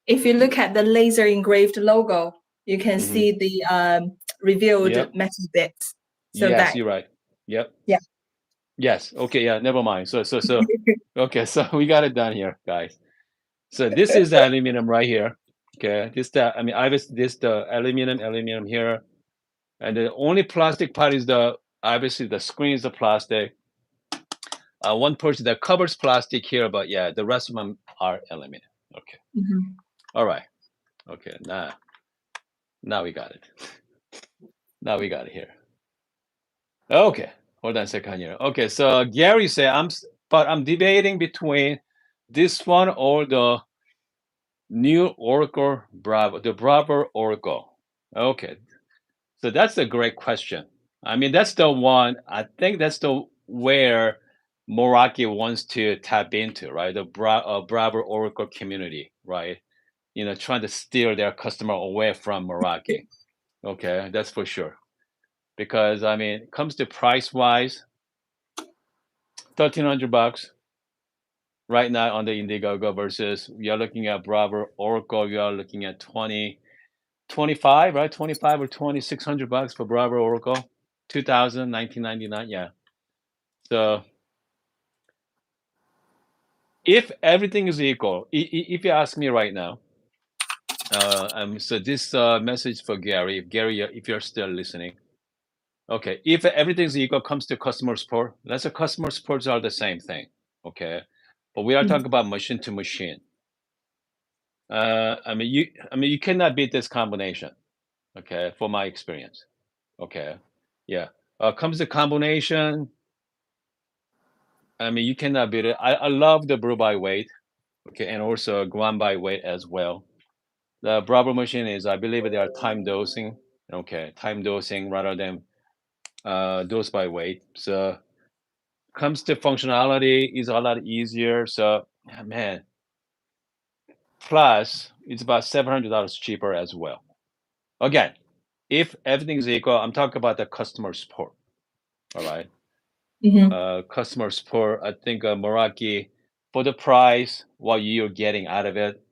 If you look at the laser engraved logo, you can see the revealed metal bits. So yes, you're right. Yep. Yeah. Yes. Okay. Yeah. Never mind. So okay. So we got it done here, guys. So this is the aluminum right here. Okay. This the aluminum here, and the only plastic part is obviously the screen is the plastic. One portion that covers plastic here, but yeah, the rest of them are aluminum. Okay. All right. Okay. Now we got it. Now we got it here. Okay. Hold on a second here. Okay. So Gary said, I'm debating between this one or the new Oracle Bravo, the Bravo Oracle. Okay. So that's a great question. I mean, that's the one, I think that's the where Meraki wants to tap into, right? The Bravo Oracle community, right? Trying to steer their customer away from Meraki. Okay, that's for sure. Because I mean, it comes to price wise, $1,300 right now on the Indiegogo versus you're looking at Bravo Oracle, you are looking at 25, right? 25 or $2,600 for Bravo Oracle, 1999. Yeah. So if everything is equal, if you ask me right now, so this message for Gary, if you're still listening, okay, if everything is equal comes to customer support, let's say customer supports are the same thing, okay, but we are talking about machine to machine. I mean, you cannot beat this combination, okay, for my experience, okay, yeah. Comes the combination. I mean, you cannot beat it. I love the brew by weight, okay, and also grind by weight as well. The Bravo machine is, I believe they are time dosing, okay, time dosing rather than dose by weight. So comes to functionality is a lot easier. So man, plus it's about $700 cheaper as well. Again, if everything is equal, I'm talking about the customer support. All right. Customer support, I think Meraki, for the price, what you're getting out of it,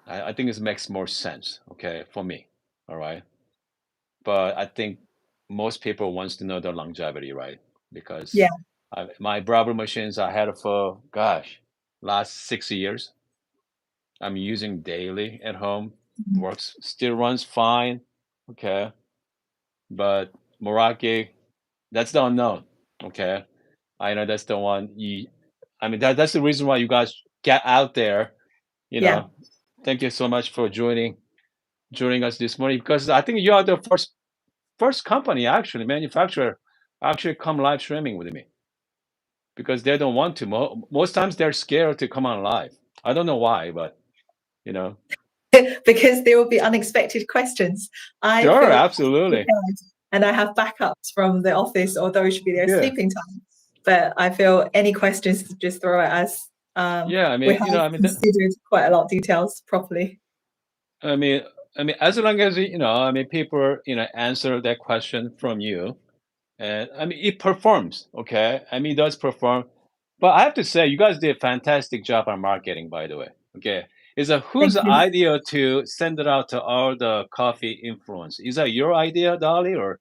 I think it makes more sense, okay, for me. All right. But I think most people wants to know the longevity, right? Because my Bravo machines I had for last 6 years. I'm using daily at home. Still runs fine. Okay. But Meraki, that's the unknown. Okay. I know that's the one I mean that's the reason why you guys get out there. Thank you so much for joining joining us this morning because I think you are the first company actually manufacturer actually come live streaming with me because they don't want to. Most times they're scared to come on live. I don't know why, but you know. Because there will be unexpected questions. I Sure, feel absolutely. prepared, and I have backups from the office, although it should be their Yeah. sleeping time. But I feel any questions, just throw at us. Yeah, I We mean, have considered quite a lot of details properly. I mean, as long as I mean, people, answer that question from you, and I mean, it performs. Okay, I mean, it does perform. But I have to say, you guys did a fantastic job on marketing, by the way. Okay, is Thank whose you. idea to send it out to all the coffee influence? Is that your idea, Dolly, or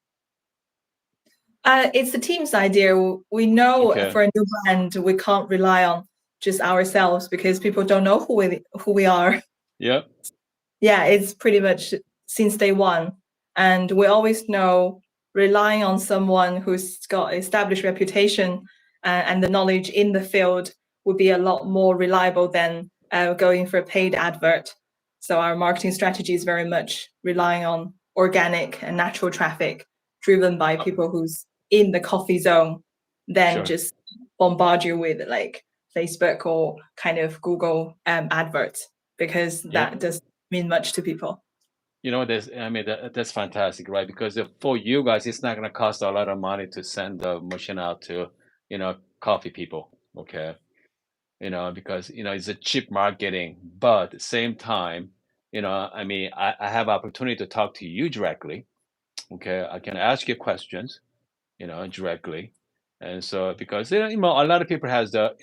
It's the team's idea. We know okay? for a new brand, we can't rely on just ourselves because people don't know who we are. Yep, Yeah, it's pretty much since day one. And we always know relying on someone who's got established reputation and the knowledge in the field would be a lot more reliable than going for a paid advert. So our marketing strategy is very much relying on organic and natural traffic driven by people who's in the coffee zone, then sure. just bombard you with like Facebook or kind of Google adverts because Yeah, that does mean much to people. There's, I mean, that's fantastic, right? Because for you guys, it's not going to cost a lot of money to send the machine out to, coffee people. Okay, because it's a cheap marketing, but at the same time, I mean, I have opportunity to talk to you directly. Okay, I can ask you questions, directly, and so because a lot of people has the,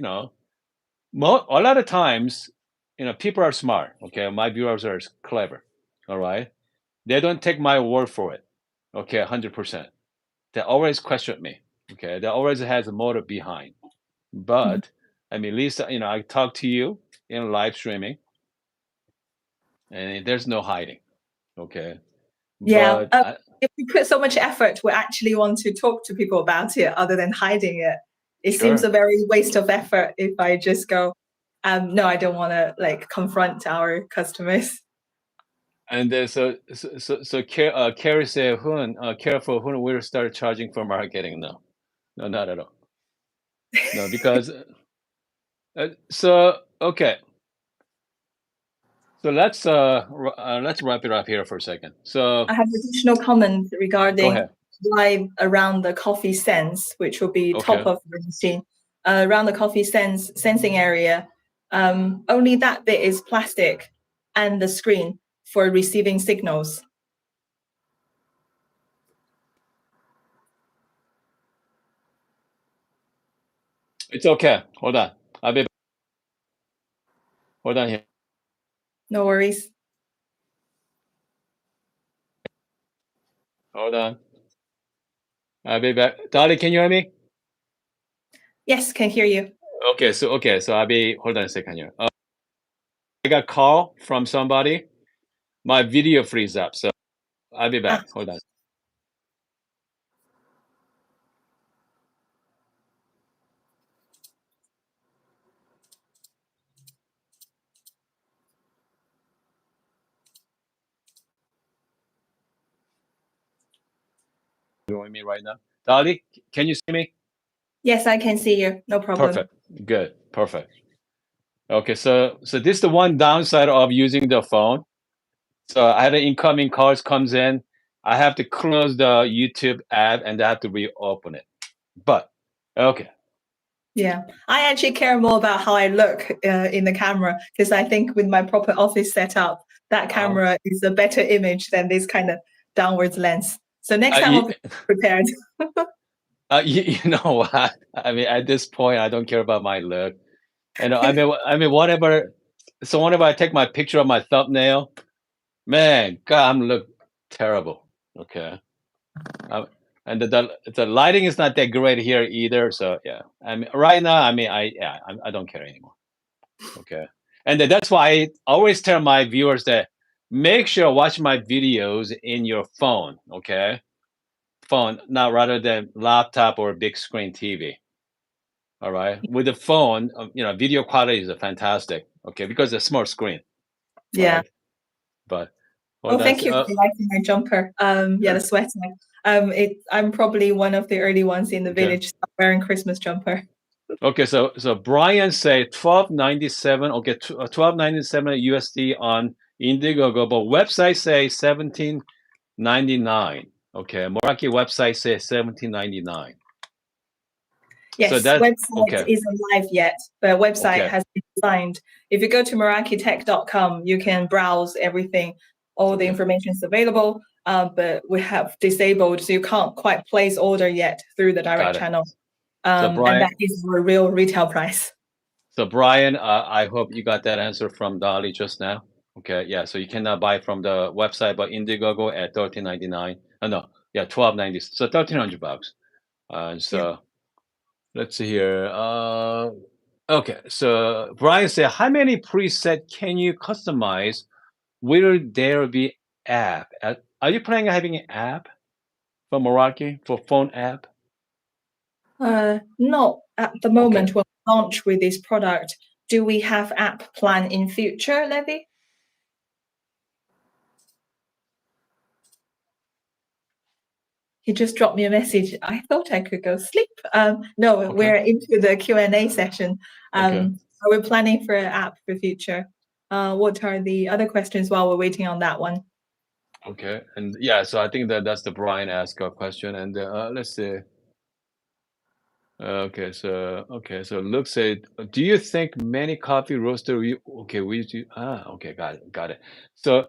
a lot of times, people are smart. Okay, my viewers are clever. All right, they don't take my word for it. Okay, 100%. They always question me. Okay, they always has a motive behind. Mhm. But I mean, Lisa, I talk to you in live streaming, and there's no hiding. Okay, Yeah. but If we put so much effort, we actually want to talk to people about it other than hiding it. It seems sure. a very waste of effort if I just go, no, I don't want to like confront our customers. And Carrie said, "Hun, careful, Hun will start charging for marketing." No, no, not at all. No, because okay. So let's wrap it up here for a second. I So have additional comments go regarding ahead. why around the coffee sense, which will be top Okay. of the machine. Around the coffee sensing area, only that bit is plastic and the screen for receiving signals. It's okay. Hold on. I'll be. Hold on here. No worries. Hold on. I'll be back. Dolly, can you hear me? Yes, can hear you. Okay, so I'll be. Hold on a second here. I got a call from somebody. My video freeze up, so I'll be Ah, back. Hold on. Join me right now. Dolly, can you see me? yes, I can see you. No problem. Perfect. Good. Perfect. Okay, so this is the one downside of using the phone. So I had an incoming calls comes in. I have to close the YouTube app and I have to reopen it. But okay. Yeah, I actually care more about how I look in the camera because I think with my proper office setup, that Um, camera is a better image than this kind of downwards lens. So next time I'll you, be prepared. you know what? I mean, at this point, I don't care about my look. And I mean, whatever. So whenever I take my picture of my thumbnail, man, God, I'm look terrible. Okay. Um, and the lighting is not that great here either. So yeah, I mean, right now, I mean, I don't care anymore. Okay, and that's why I always tell my viewers that make sure watch my videos in your phone. Okay, phone, not rather than laptop or big screen TV. All right, with the phone, video quality is fantastic. Okay, because it's a small screen, Yeah. right? But Oh, Oh, that's thank you for liking my jumper. Yeah, the sweater. I'm probably one of the early ones in the okay. village wearing Christmas jumper. Okay, so Brian say 12.97. Okay, 12.97 USD on Indiegogo, but website say 17.99. Okay, Meraki website says 17.99. So Yes, that website okay, isn't live yet, but website okay, has been designed. If you go to merakitech.com, you can browse everything. All the okay, information is available, but we have disabled, so you can't quite place order yet through the direct got it. channel. So And Brian, that is our real retail price. I hope you got that answer from Dolly just now. Okay, yeah. So you cannot buy from the website, but Indiegogo at 13.99. Oh no, yeah, 12.90. So $1,300. Yeah. So let's see here. Okay, so Brian said, how many preset can you customize? Will there be app? Are you planning on having an app for Meraki for phone app? Not at the Okay. moment. We'll launch with this product. Do we have app plan in future, Levy? He just dropped me a message. I thought I could go sleep. No, Okay. we're into the Q&A session. Okay. So we're planning for an app for future. What are the other questions while we're waiting on that one? Okay. And yeah, so I think that's the Brian asked a question. And let's see. So Luke said, do you think many coffee roaster we do okay, got it. So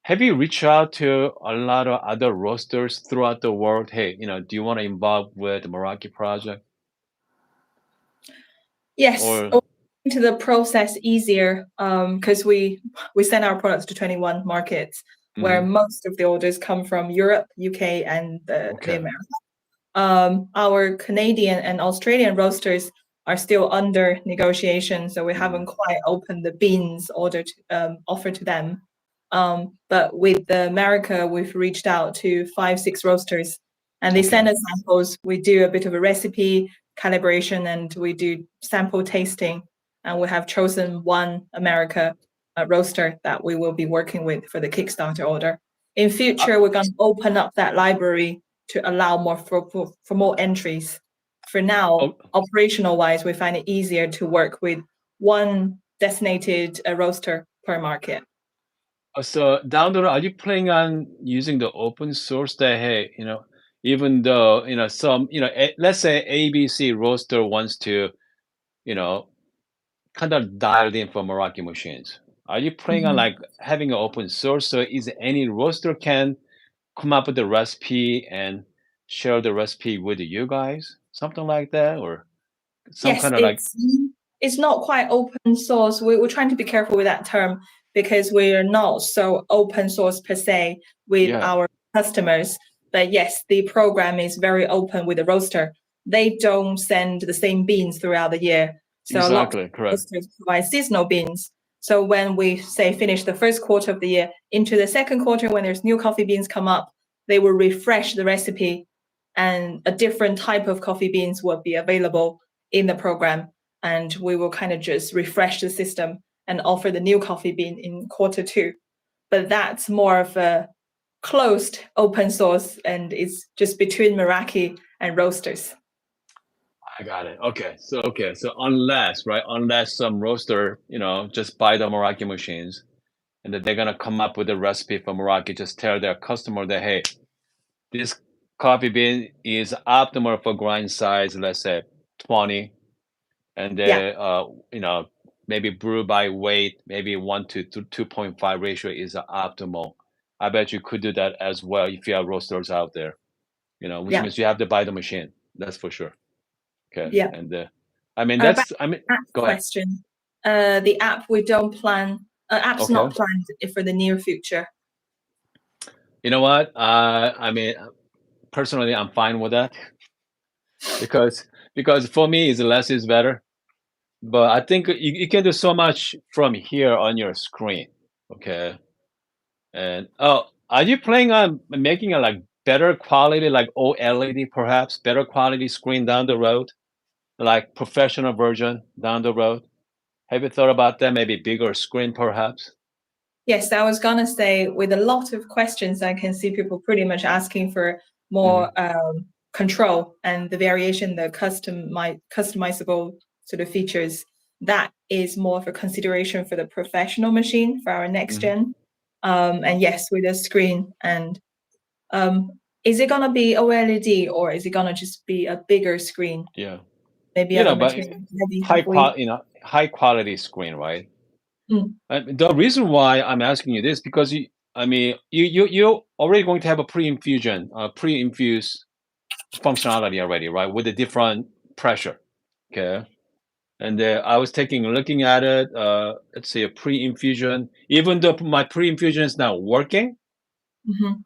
have you reached out to a lot of other roasters throughout the world? Hey, do you want to involve with the Meraki project? Yes, Or into the process easier because we send our products to 21 markets where mhm, most of the orders come from Europe, UK, and the okay. Americas. Our Canadian and Australian roasters are still under negotiation, so we haven't quite opened the beans order to, offer to them. But with the America, we've reached out to 5, 6 roasters, and they Okay. send us samples. We do a bit of a recipe calibration, and we do sample tasting. And we have chosen one America roaster that we will be working with for the Kickstarter order. In Uh, future, we're going to open up that library to allow more for more entries. For now, oh, operational wise, we find it easier to work with one designated roaster per market. so down the road, are you planning on using the open source that, hey, even though, some, let's say ABC roaster wants to, you know, kind of dialed in for Meraki machines. Are you planning on Mhm. like having an open source so is any roaster can come up with the recipe and share the recipe with you guys? Something like that, or some Yes, kind of like it's not quite open source. We're trying to be careful with that term because we're not so open source per se with yeah, our customers. But yes, the program is very open with the roaster. They don't send the same beans throughout the year. So a lot of exactly correct. roasters provide seasonal beans. So when we say finish the first quarter of the year into the second quarter, when there's new coffee beans come up, they will refresh the recipe and a different type of coffee beans will be available in the program, and we will kind of just refresh the system and offer the new coffee bean in quarter 2. But that's more of a closed open source, and it's just between Meraki and roasters. I got it. So unless some roaster, just buy the Meraki machines and that they're gonna come up with a recipe for Meraki, just tell their customer that hey, this coffee bean is optimal for grind size, let's say 20, and Yeah, then maybe brew by weight, maybe 1 to 2.5 ratio is optimal. I bet you could do that as well if you have roasters out there, which yeah, means you have to buy the machine. That's for sure. Okay, yeah. and Back I mean, app go ahead. question. The app we don't plan. App's Okay, not planned for the near future. you know what? I mean, personally, I'm fine with that because for me, is less is better. But I think you can do so much from here on your screen. Okay. And oh, are you planning on making a like better quality, like OLED perhaps, better quality screen down the road, like professional version down the road? Have you thought about that? Maybe bigger screen perhaps? Yes, I was gonna say with a lot of questions, I can see people pretty much asking for more control and the variation, the customizable sort of features. That is more of a consideration for the professional machine for our next gen. And yes, with a screen. And is it gonna be OLED or is it gonna just be a bigger screen? Yeah. Maybe You know, other but material. Maybe have we? high quality screen, right? Mm, The reason why I'm asking you this because you're already going to have a pre-infused functionality already, right? With a different pressure. Okay. And I was looking at it. Let's say a pre-infusion. Even though my pre-infusion is not working, mhm.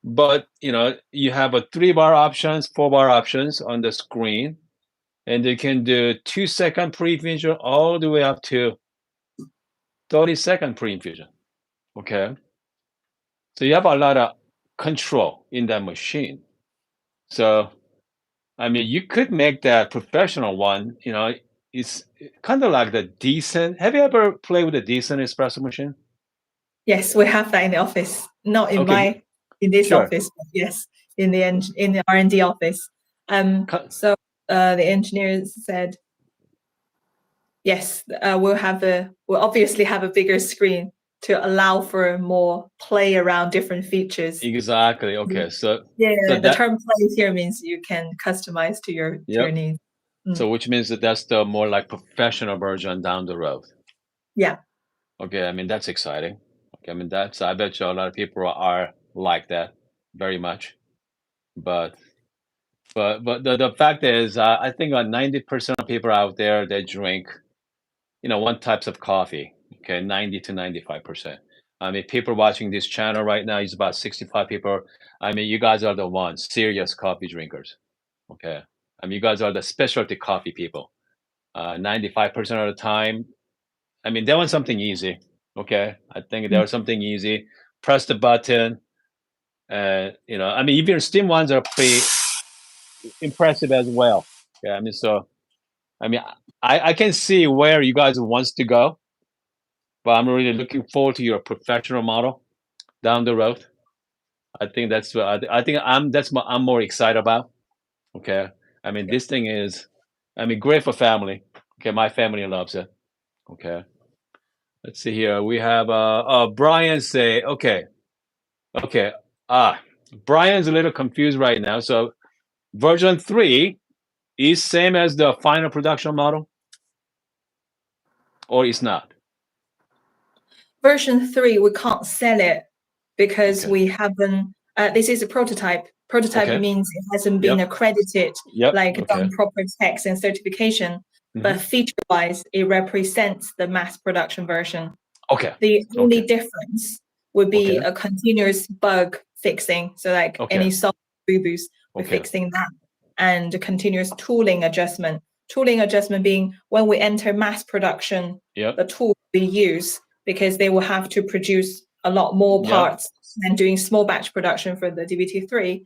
but you have a 3-bar options, 4-bar options on the screen, and you can do 2-second pre-infusion all the way up to 30-second pre-infusion. Okay. So you have a lot of control in that machine. So, you could make that professional one, it's kind of like the decent. Have you ever played with a decent espresso machine? Yes, we have that in the office. Not Okay, in this sure. office, but yes, in the R&D office. Ki- So the engineers said, yes, we'll obviously have a bigger screen to allow for more play around different features. Exactly. Okay. So Yeah, the that, term play here means you can customize to your yep. needs. Mm, So which means that that's the more like professional version down the road. yeah. Okay. That's exciting. Okay. I bet you a lot of people are like that very much. But the fact is, I think 90% of people out there, they drink, one types of coffee. Okay, 90 to 95%. People watching this channel right now is about 65 people. You guys are the ones serious coffee drinkers. Okay, you guys are the specialty coffee people. 95% of the time, they want something easy. Okay, I think Mm. there's something easy. Press the button. Even steam ones are pretty impressive as well. Yeah, I mean, I can see where you guys wants to go, but I'm really looking forward to your professional model down the road. I think that's what I think that's what I'm more excited about. Okay, this thing is, great for family. Okay, my family loves it. Okay, let's see here. We have Brian say, okay, Brian's a little confused right now. So version 3 is same as the final production model, or it's not. Version 3, we can't sell it because Okay. we haven't. This is a prototype. Prototype Okay. means it hasn't been Yep. accredited, Yep. like Okay. done proper checks and certification. Hmm. But feature-wise, it represents the mass production version. Okay. The only Okay. difference would be Okay. a continuous bug fixing. So like Okay. any software reboot, we're Okay. fixing that, and a continuous tooling adjustment. Tooling adjustment being when we enter mass production, Yep. the tool we use, because they will have to produce a lot more Yep. parts than doing small batch production for the DBT3.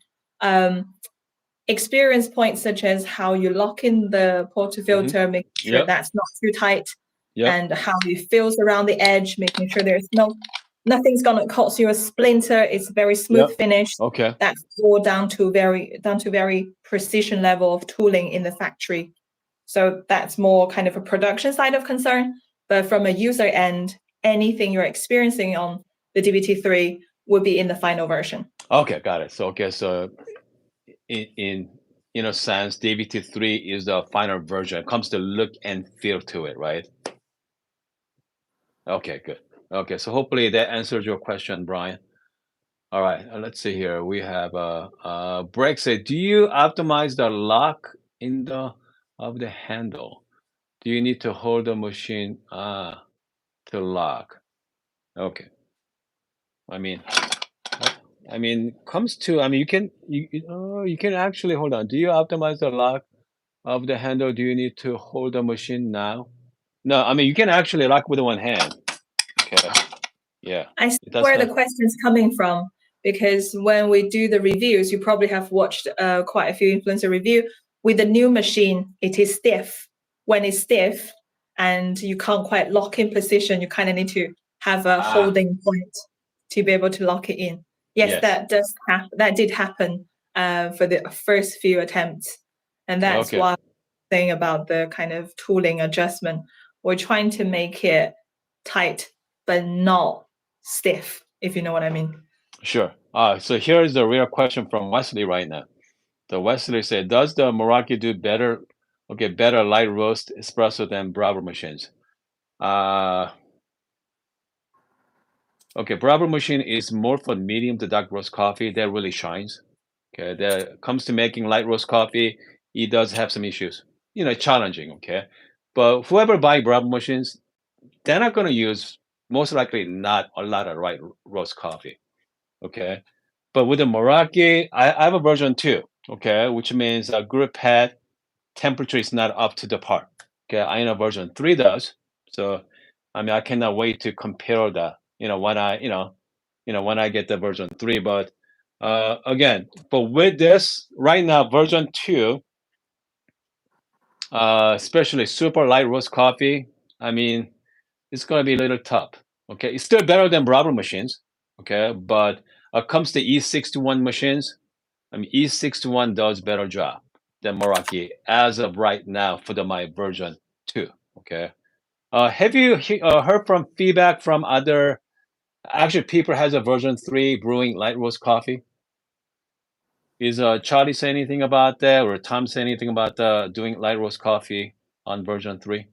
Experience points such as how you lock in the portafilter, making sure Yep. that's not too tight, Yep. and how it feels around the edge, making sure nothing's gonna cause you a splinter. It's very smooth Yep. finish. Okay. That's all down to very precision level of tooling in the factory. So that's more kind of a production side of concern. But from a user end, anything you're experiencing on the DBT3 would be in the final version. Okay. Got it. So in a sense, DBT3 is the final version. It comes to look and feel to it, right? Okay. Good. Okay. So hopefully that answers your question, Brian. All right. Let's see here. We have Breck say, do you optimize the lock in the of the handle? Do you need to hold the machine to lock? Okay. I mean, comes to you can actually hold on. Do you optimize the lock of the handle? Do you need to hold the machine now? No, you can actually lock with one hand. Okay. Yeah. I see It does where the not. question's coming from, because when we do the reviews, you probably have watched quite a few influencer review. With the new machine, it is stiff. When it's stiff and you can't quite lock in position, you kind of need to have a holding point to be able to lock it in. Yes, that did happen for the first few attempts, and that's why I'm saying about the kind of tooling adjustment. We're trying to make it tight but not stiff, if you know what I mean. Sure. So here is the real question from Wesley right now. So Wesley said, does the Meraki do better light roast espresso than Bravo machines? Okay, Bravo machine is more for medium to dark roast coffee. That really shines. Okay, that comes to making light roast coffee, it does have some issues. Challenging. Okay, but whoever buy Bravo machines, they're not going to use, most likely not a lot of light roast coffee. Okay, but with the Meraki, I have a version 2. Okay, which means a group pad temperature is not up to the par. Okay, I know version 3 does. So, I mean, I cannot wait to compare that. When I get the version 3. But again, but with this right now, version 2, especially super light roast coffee, I mean, it's gonna be a little tough. Okay, it's still better than Bravo machines. Okay, but comes to E61 machines, I mean, E61 does better job than Meraki as of right now for my version 2. Okay. Have you heard from feedback from other actually people has a version 3 brewing light roast coffee? Is Charlie say anything about that, or Tom say anything about doing light roast coffee on version 3?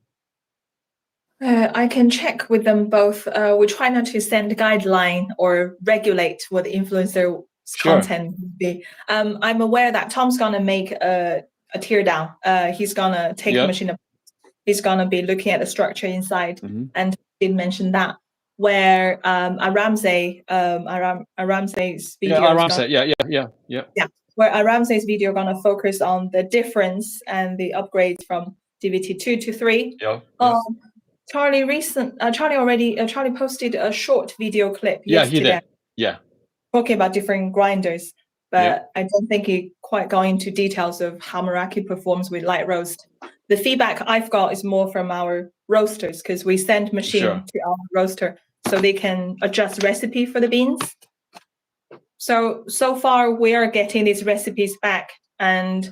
I can check with them both. We try not to send a guideline or regulate what the influencer's content would be. I'm aware that Tom's gonna make a tear down. He's gonna take the machine up. He's gonna be looking at the structure inside, and did mention that where Aramze's video. Where Aramze's video gonna focus on the difference and the upgrades from DVT2 to 3. Charlie posted a short video clip yesterday. He did. Talking about different grinders, but I don't think he quite got into details of how Meraki performs with light roast. The feedback I've got is more from our roasters, because we send machine to our roaster so they can adjust recipe for the beans. So far we are getting these recipes back, and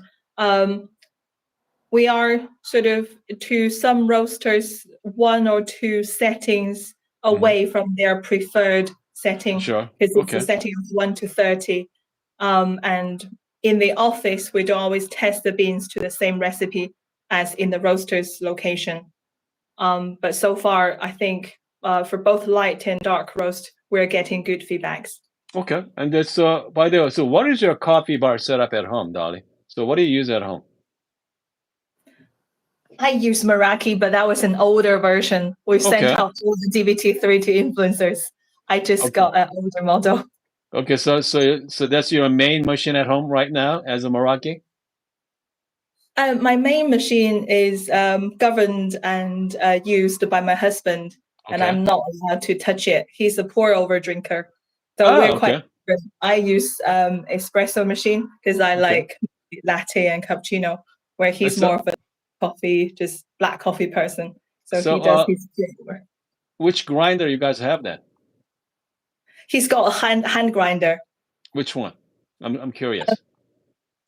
we are sort of, to some roasters, 1 or 2 settings away from their preferred setting, because it's a setting of 1 to 30. And in the office, we don't always test the beans to the same recipe as in the roaster's location. But so far, I think for both light and dark roast, we're getting good feedbacks. Okay, and that's by the way. So, what is your coffee bar setup at home, Dolly? So, what do you use at home? I use Meraki, but that was an older version. We've sent out all the DVT3 to influencers. I just got an older model. Okay, so that's your main machine at home right now as a Meraki? My main machine is governed and used by my husband, and I'm not allowed to touch it. He's a pour-over drinker, so we're quite different. I use espresso machine because I like latte and cappuccino, where he's more of a coffee, just black coffee person. So he does his pour-over. Which grinder you guys have then? He's got a hand grinder. Which one? I'm curious.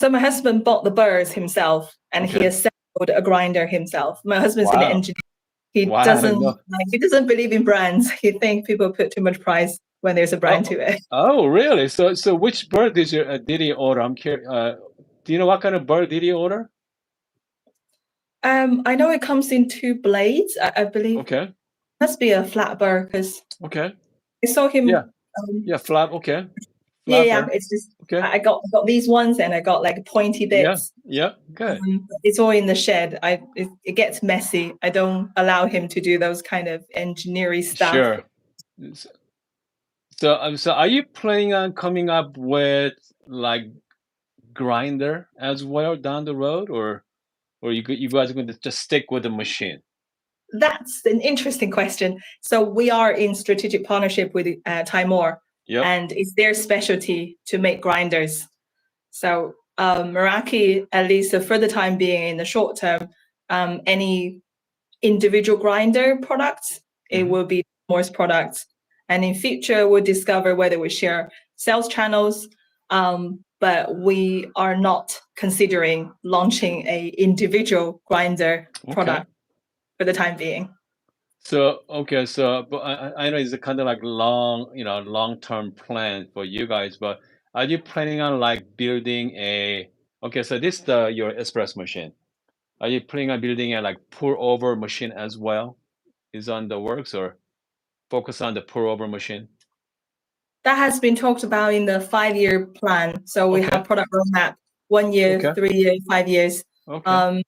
So my husband bought the burrs himself, and he assembled a grinder himself. My husband's an engineer. He doesn't believe in brands. He thinks people put too much price when there's a brand to it. Oh, really? So which burr did he order? I'm curious. Do you know what kind of burr did he order? I know it comes in 2 blades. I believe. Okay. Must be a flat burr, because. Okay. I saw him. Flat. Okay. Yeah, it's just I got these ones, and I got like pointy bits. Yeah, good. It's all in the shed. It gets messy. I don't allow him to do those kind of engineering stuff. Sure. So are you planning on coming up with like grinder as well down the road, or you guys are going to just stick with the machine? That's an interesting question. So we are in strategic partnership with Timemore. And it's their specialty to make grinders. So Meraki, at least for the time being, in the short term, any individual grinder products, it will be Timemore's products. And in future, we'll discover whether we share sales channels, but we are not considering launching a individual grinder product for the time being. So okay, so but I know it's a kind of like long-term plan for you guys, but are you planning on like building a okay, so this your espresso machine. Are you planning on building a like pour over machine as well? Is on the works or focus on the pour over machine? That has been talked about in the 5-year plan. So we Okay. have product roadmap, 1 year, Okay. 3 years, 5 years. Okay.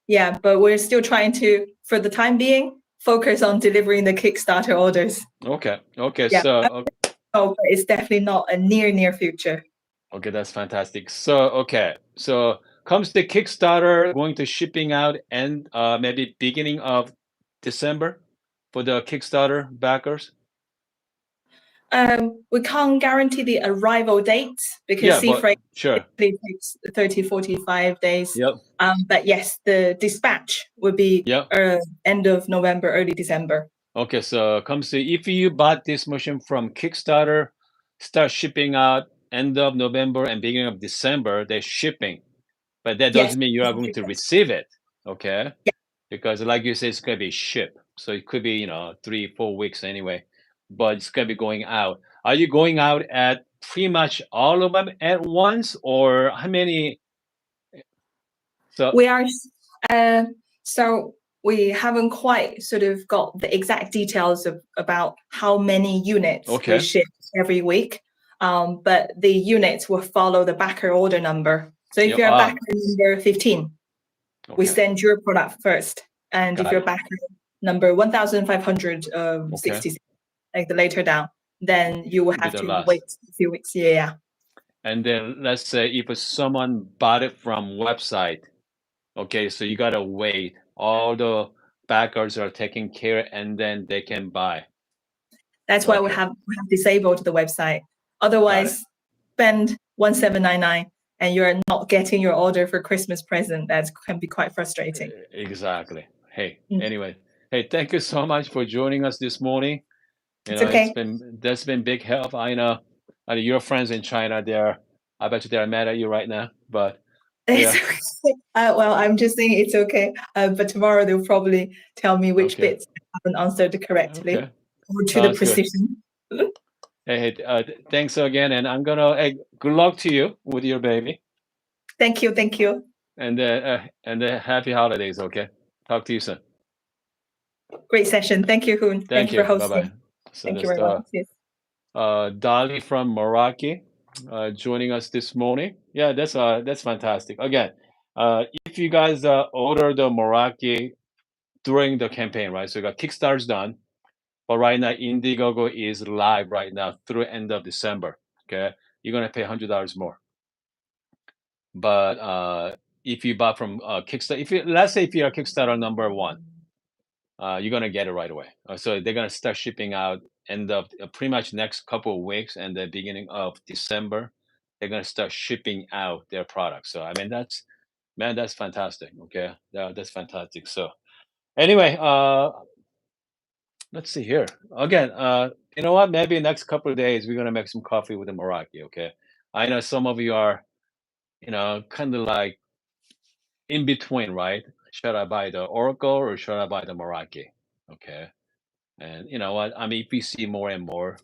Yeah, but we're still trying to, for the time being, focus on delivering the Kickstarter orders. Okay. Okay. Yeah, So but it's definitely not a near future. okay, that's fantastic. So okay, so comes the Kickstarter going to shipping out and maybe beginning of December for the Kickstarter backers. We can't guarantee the arrival date because Yeah, sea but freight sure. typically takes 30, 45 days. Yep. But yes, the dispatch would be Yep. end of November, early December. Okay, so comes to if you bought this machine from Kickstarter, start shipping out end of November and beginning of December, they're shipping. But that Yes. doesn't mean you are going to receive it. Okay. Yeah. Because like you said, it's gonna be shipped. So it could be, 3, 4 weeks anyway. But it's gonna be going out. Are you going out at pretty much all of them at once or how many? So We are, so we haven't quite sort of got the exact details about how many units we okay. ship every week. But the units will follow the backer order number. So if Yep. you're backer number 15, we Okay. send your product first. And if Got you're it. backer number 1,566, like the later down, then you will Be have the to last. wait a few weeks. Yeah. And then let's say if someone bought it from website, okay, so you gotta wait. All the backers are taken care and then they can buy. That's why we Okay. have disabled the website. Got it. Otherwise, spend 1,799 and you're not getting your order for Christmas present. That can be quite frustrating. Exactly. Hey, Mm. anyway, hey, thank you so much for joining us this morning. It's okay. That's been big help. I know your friends in China, I bet you they're mad at you right now, but It's yeah, okay. Well, I'm just saying it's okay. But tomorrow they'll probably tell me which okay, bits I haven't answered correctly okay, or to the sounds good. precision. Hey, thanks again, and I'm gonna, hey, good luck to you with your baby, Thank you. Thank you. and happy holidays. Okay, talk to you soon. Great session. Thank you, Hoon. Thank Thank you for you. Bye hosting. bye. So Thank you that's very much. Yes. Dolly from Meraki joining us this morning. Yeah, that's fantastic. Again, if you guys order the Meraki during the campaign, right? So you got Kickstarter's done, but right now Indiegogo is live right now through end of December. Okay, you're gonna pay $100 more. But if you buy from Kickstarter, if you let's say if you're Kickstarter number 1, you're gonna get it right away. So they're gonna start shipping out end of pretty much next couple of weeks, and the beginning of December, they're gonna start shipping out their products. So I mean, that's fantastic. Okay, that's fantastic. So anyway, let's see here again. You know what? Maybe next couple of days we're gonna make some coffee with the Meraki. Okay, I know some of you are, kind of like in between, right? Should I buy the Oracle or should I buy the Meraki? Okay. And you know what? I mean, if we see more and more,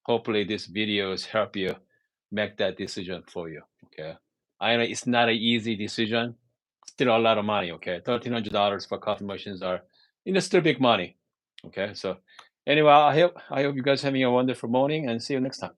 hopefully these videos help you make that decision for you. Okay. I know it's not an easy decision. Still a lot of money. Okay. $1,300 for coffee machines are, still big money. Okay. So anyway, I hope you guys having a wonderful morning and see you next time.